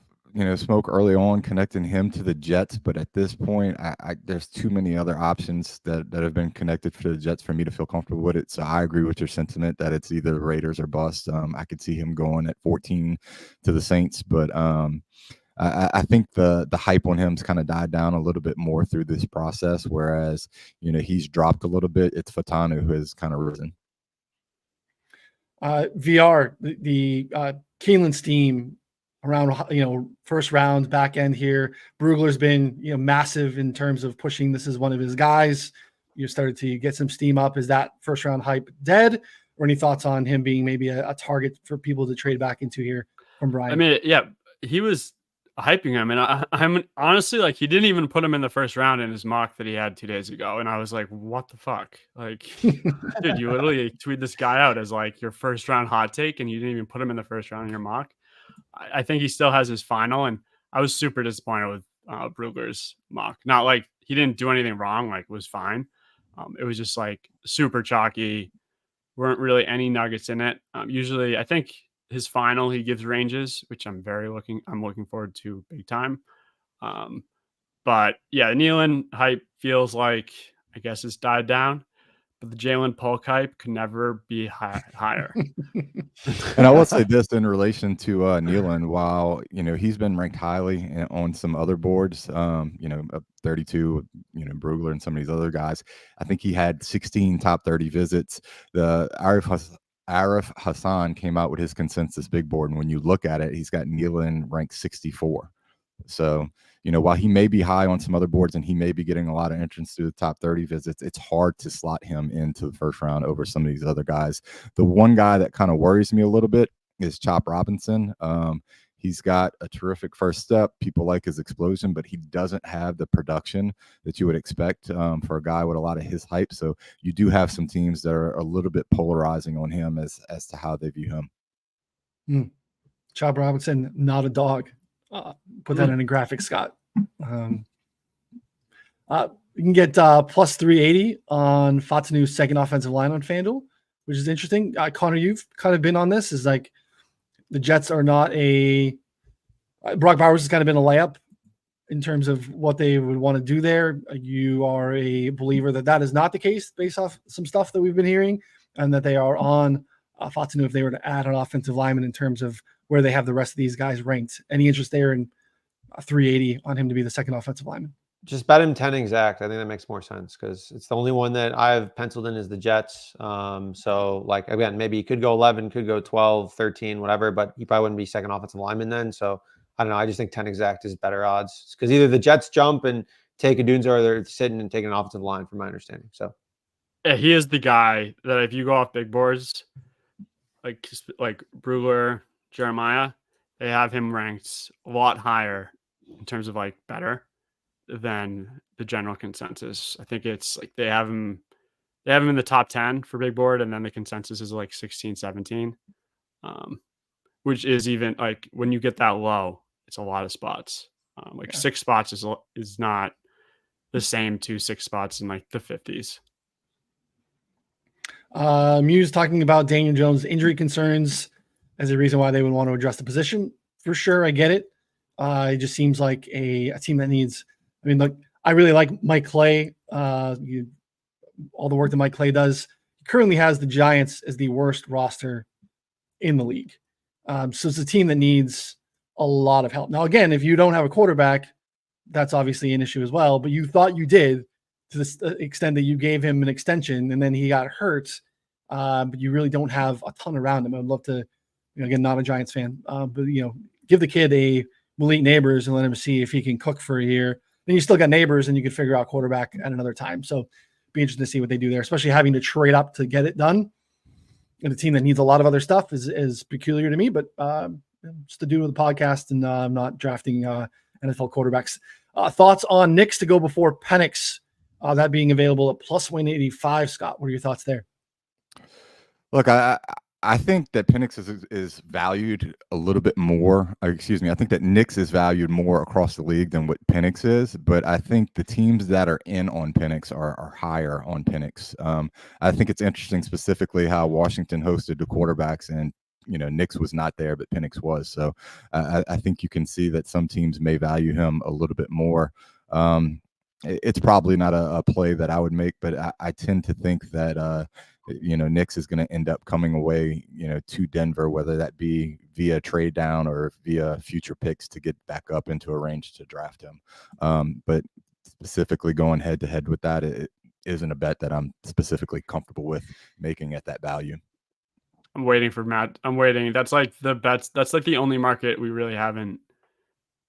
smoke early on connecting him to the Jets, but at this point, there's too many other options that have been connected for the Jets for me to feel comfortable with it. So I agree with your sentiment that it's either Raiders or bust. I could see him going at 14 to the Saints, but I think the hype on him's kind of died down a little bit more through this process, whereas he's dropped a little bit. It's Fatanu who has kind of risen. VR, the Keeneland team around first round back end here. Brugler's been massive in terms of pushing this as one of his guys. You started to get some steam up. Is that first round hype dead, or any thoughts on him being maybe a target for people to trade back into here from Brian? I mean, yeah, he was hyping him, and I'm honestly like, he didn't even put him in the first round in his mock that he had 2 days ago, and I was like, what the fuck? Like, dude, you literally tweet this guy out as like your first round hot take, and you didn't even put him in the first round in your mock. I think he still has his final, and I was super disappointed with Brugler's mock. Not like he didn't do anything wrong, like it was fine. It was just like super chalky. Weren't really any nuggets in it. Usually, I think his final he gives ranges, which I'm looking forward to big time. But yeah, Nealon hype feels like I guess it's died down. But the Jalen Polk hype could never be higher. And I will say this in relation to Nealon, while he's been ranked highly on some other boards, 32, Brugler and some of these other guys. I think he had 16 top 30 visits. The Arif Hassan came out with his consensus big board, and when you look at it, he's got Nealon ranked 64. So while he may be high on some other boards and he may be getting a lot of entrance through the top 30 visits, it's hard to slot him into the first round over some of these other guys. The one guy that kind of worries me a little bit is Chop Robinson. He's got a terrific first step. People like his explosion, but he doesn't have the production that you would expect for a guy with a lot of his hype. So you do have some teams that are a little bit polarizing on him as to how they view him. Chop Robinson, not a dog. Put that in a graphic, Scott. You can get plus 380 on Fatanu's second offensive line on FanDuel, which is interesting. Connor, you've kind of been on this. Is like the Jets are not a Brock Bowers has kind of been a layup in terms of what they would want to do there. You are a believer that is not the case based off some stuff that we've been hearing, and that they are on Fatanu if they were to add an offensive lineman in terms of where they have the rest of these guys ranked. Any interest there in 380 on him to be the second offensive lineman? Just bet him 10 exact. I think that makes more sense because it's the only one that I've penciled in is the Jets. So like again, maybe he could go 11, could go 12, 13, whatever, but he probably wouldn't be second offensive lineman then. So I don't know. I just think 10 exact is better odds because either the Jets jump and take a Dunza or they're sitting and taking an offensive line, from my understanding. So Yeah, he is the guy that if you go off big boards, like Brugler, Jeremiah, they have him ranked a lot higher in terms of like better than the general consensus. I think it's like they have him in the top 10 for big board, and then the consensus is like 16, 17. Which is even like when you get that low, it's a lot of spots. Like 6 spots is not the same to 6 spots in like the 50s. Muse talking about Daniel Jones' injury concerns as a reason why they would want to address the position. For sure, I get it. It just seems like a team that needs. I mean, look, I really like Mike Clay. All the work that Mike Clay does. He currently has the Giants as the worst roster in the league. So it's a team that needs a lot of help. Now, again, if you don't have a quarterback, that's obviously an issue as well. But you thought you did to the extent that you gave him an extension and then he got hurt. But you really don't have a ton around him. I'd love to, again, not a Giants fan, but give the kid a Malik Neighbors and let him see if he can cook for a year. Then you still got Neighbors and you can figure out quarterback at another time. So be interesting to see what they do there, especially having to trade up to get it done. And a team that needs a lot of other stuff is peculiar to me, but just to do with the podcast and I'm not drafting NFL quarterbacks. Thoughts on Knicks to go before Penix, that being available at plus 185. Scott, what are your thoughts there? Look, I think that Penix is valued a little bit more. Excuse me. I think that Knicks is valued more across the league than what Penix is. But I think the teams that are in on Penix are higher on Penix. I think it's interesting specifically how Washington hosted the quarterbacks and Knicks was not there, but Penix was. So I think you can see that some teams may value him a little bit more. It's probably not a play that I would make, but I tend to think that Knicks is going to end up coming away, to Denver, whether that be via trade down or via future picks to get back up into a range to draft him. But specifically going head to head with that, it isn't a bet that I'm specifically comfortable with making at that value. I'm waiting for Matt. I'm waiting. That's like the bets. That's like the only market we really haven't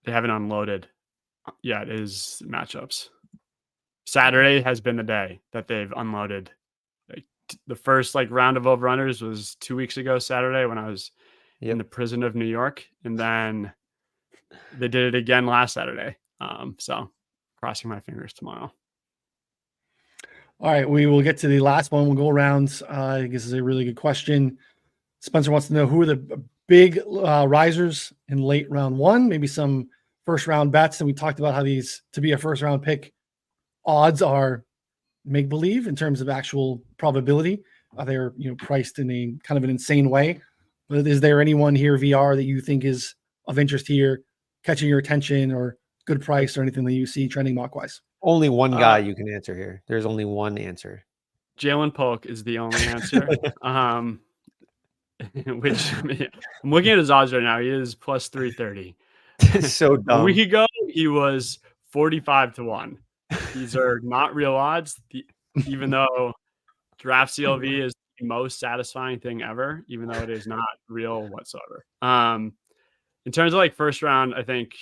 unloaded yet is matchups. Saturday has been the day that they've unloaded. Like the first round of over-unders was 2 weeks ago Saturday when I was in the prison of New York, and then they did it again last Saturday. So crossing my fingers tomorrow. All right, we will get to the last one. We'll go around. I think this is a really good question. Spencer wants to know who are the big risers in late round one, maybe some first round bets. And we talked about how these to be a first round pick odds are make believe in terms of actual probability. They're priced in a kind of an insane way. But is there anyone here VR that you think is of interest here, catching your attention or good price or anything that you see trending mock wise? Only one guy you can answer here. There's only one answer. Jalen Polk is the only answer. Which I'm looking at his odds right now. He is plus 330. So dumb. A week ago, he was 45-1. These are not real odds, even though draft CLV is the most satisfying thing ever, even though it is not real whatsoever. In terms of first round, I think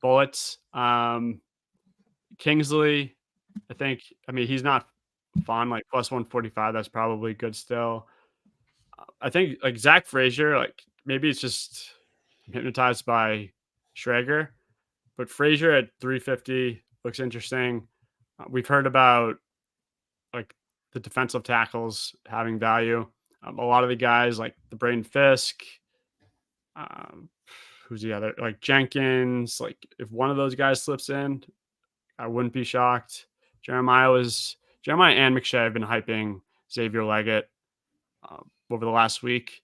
Bullets, Kingsley, he's not fun, plus 145. That's probably good still. I think Zach Frazier, maybe it's just hypnotized by Schrager, but Frazier at 350 looks interesting. We've heard about the defensive tackles having value. A lot of the guys like the Braden Fisk, who's the other, Jenkins, if one of those guys slips in, I wouldn't be shocked. Jeremiah and McShay have been hyping Xavier Leggett over the last week.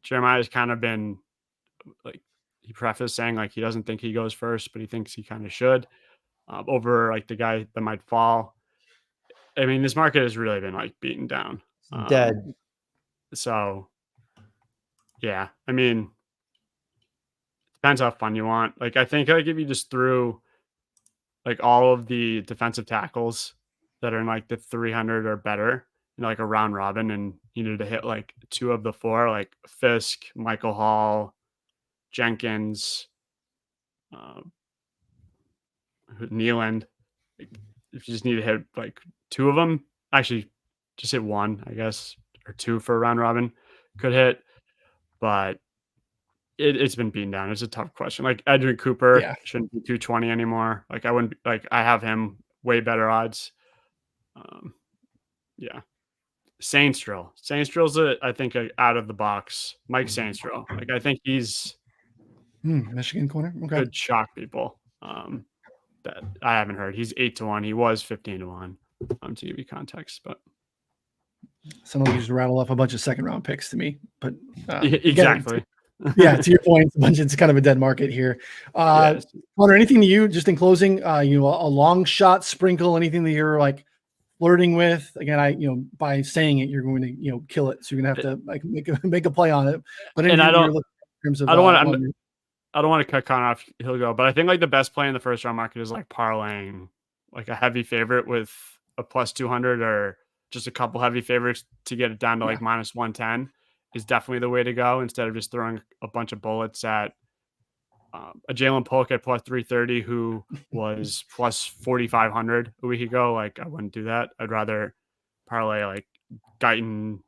Jeremiah has kind of been he prefaced saying he doesn't think he goes first, but he thinks he kind of should over the guy that might fall. I mean, this market has really been beaten down. Dead. So yeah, depends how fun you want. I think if you just threw like all of the defensive tackles that are in like the 300 or better in like a round robin, and he needed to hit like 2 of the 4, like Fisk, Michael Hall, Jenkins, Nealand. If you just need to hit like 2 of them, actually just hit 1, I guess, or 2 for a round robin could hit, but it's been beaten down. It's a tough question. Like Edwin Cooper Yeah. shouldn't be 220 anymore. Like I wouldn't like I have him way better odds. Yeah. Sainstrill's I think out of the box. Mike Sainstrill. Like I think he's Michigan corner. Okay. could shock people. That I haven't heard. He's 8-1. He was 15-1 to give you context, but Someone used to rattle off a bunch of second round picks to me, but exactly. Yeah, to your point, it's kind of a dead market here. Yes. Connor, anything to you just in closing? A long shot sprinkle, anything that you're like flirting with? Again, by saying it, you're going to kill it, so you're gonna have to like make a play on it. But And I don't- in terms of I don't want to cut Connor off. He'll go, but I think like the best play in the first round market is like parlaying like a heavy favorite with a plus 200 or just a couple heavy favorites to get it down to like minus 110 is definitely the way to go instead of just throwing a bunch of bullets at a Jalen Polk at plus 330 who was plus 4,500 a week ago. Like I wouldn't do that. I'd rather parlay like Guyton,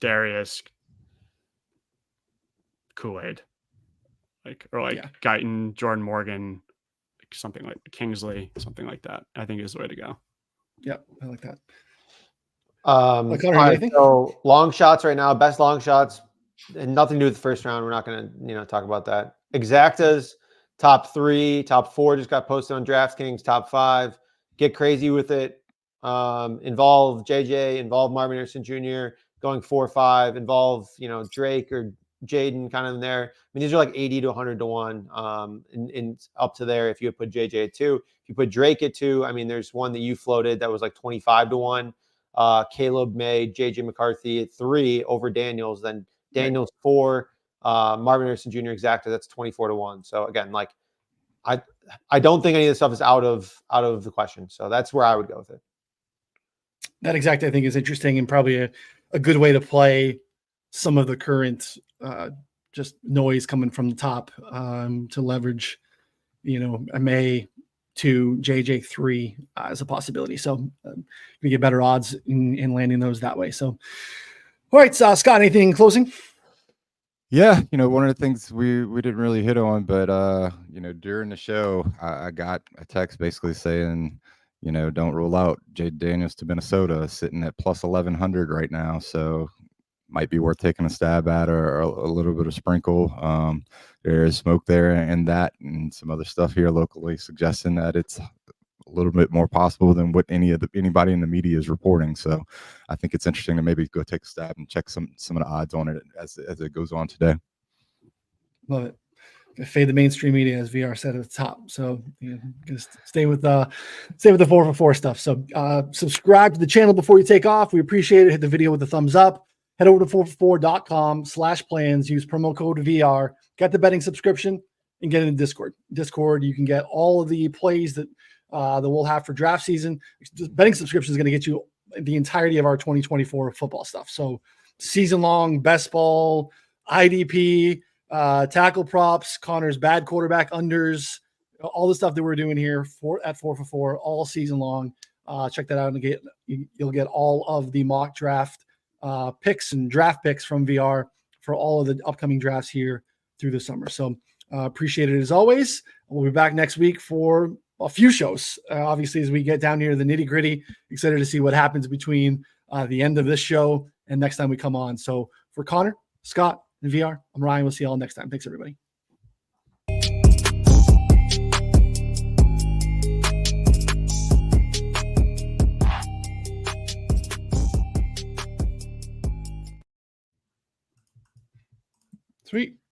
Darius, Kool-Aid, Guyton, Jordan Morgan, like something like Kingsley, something like that. I think is the way to go. Yep, I like that. All Connor, right, anything? so long shots right now, best long shots, and nothing to do with the first round. We're not going to, talk about that. Exactas, top 3, top 4 just got posted on DraftKings, top 5. Get crazy with it. Involve JJ, involve Marvin Harrison Jr. going 4-5, involve, Drake or Jaden kind of in there. I mean, these are like 80 to 100 to 1, and up to there if you put JJ at 2. If you put Drake at 2, I mean, there's one that you floated that was like 25 to 1. Caleb May, JJ McCarthy at 3 over Daniels, then Daniels 4, Marvin Harrison Jr. exacta, that's 24 to 1. So again, like I don't think any of this stuff is out of the question. So that's where I would go with it. That exact I think is interesting and probably a good way to play some of the current just noise coming from the top to leverage, a May to JJ 3 as a possibility. So we get better odds in landing those that way. So, all right, Scott, anything in closing? Yeah, one of the things we didn't really hit on, but during the show, I got a text basically saying, don't rule out Jaden Daniels to Minnesota, sitting at plus 1,100 right now. So might be worth taking a stab at, or a little bit of sprinkle. There is smoke there and that, and some other stuff here locally suggesting that it's a little bit more possible than what anybody in the media is reporting. So I think it's interesting to maybe go take a stab and check some of the odds on it as it goes on today. Love it. Fade the mainstream media, as VR said at the top. So just stay with the 4for4 stuff. So subscribe to the channel before you take off. We appreciate it. Hit the video with the thumbs up. Head over to 4for4.com/plans. Use promo code VR. Get the betting subscription and get in Discord. Discord, you can get all of the plays that we'll have for draft season. The betting subscription is going to get you the entirety of our 2024 football stuff. So season long, best ball, IDP, tackle props, Connor's bad quarterback unders, all the stuff that we're doing here at 4for4 all season long. Check that out and you'll get all of the mock draft picks and draft picks from VR for all of the upcoming drafts here through the summer. So appreciate it as always. We'll be back next week for a few shows. Obviously, as we get down here to the nitty gritty, excited to see what happens between the end of this show and next time we come on. So for Connor, Scott, and VR, I'm Ryan. We'll see you all next time. Thanks, everybody. Sweet.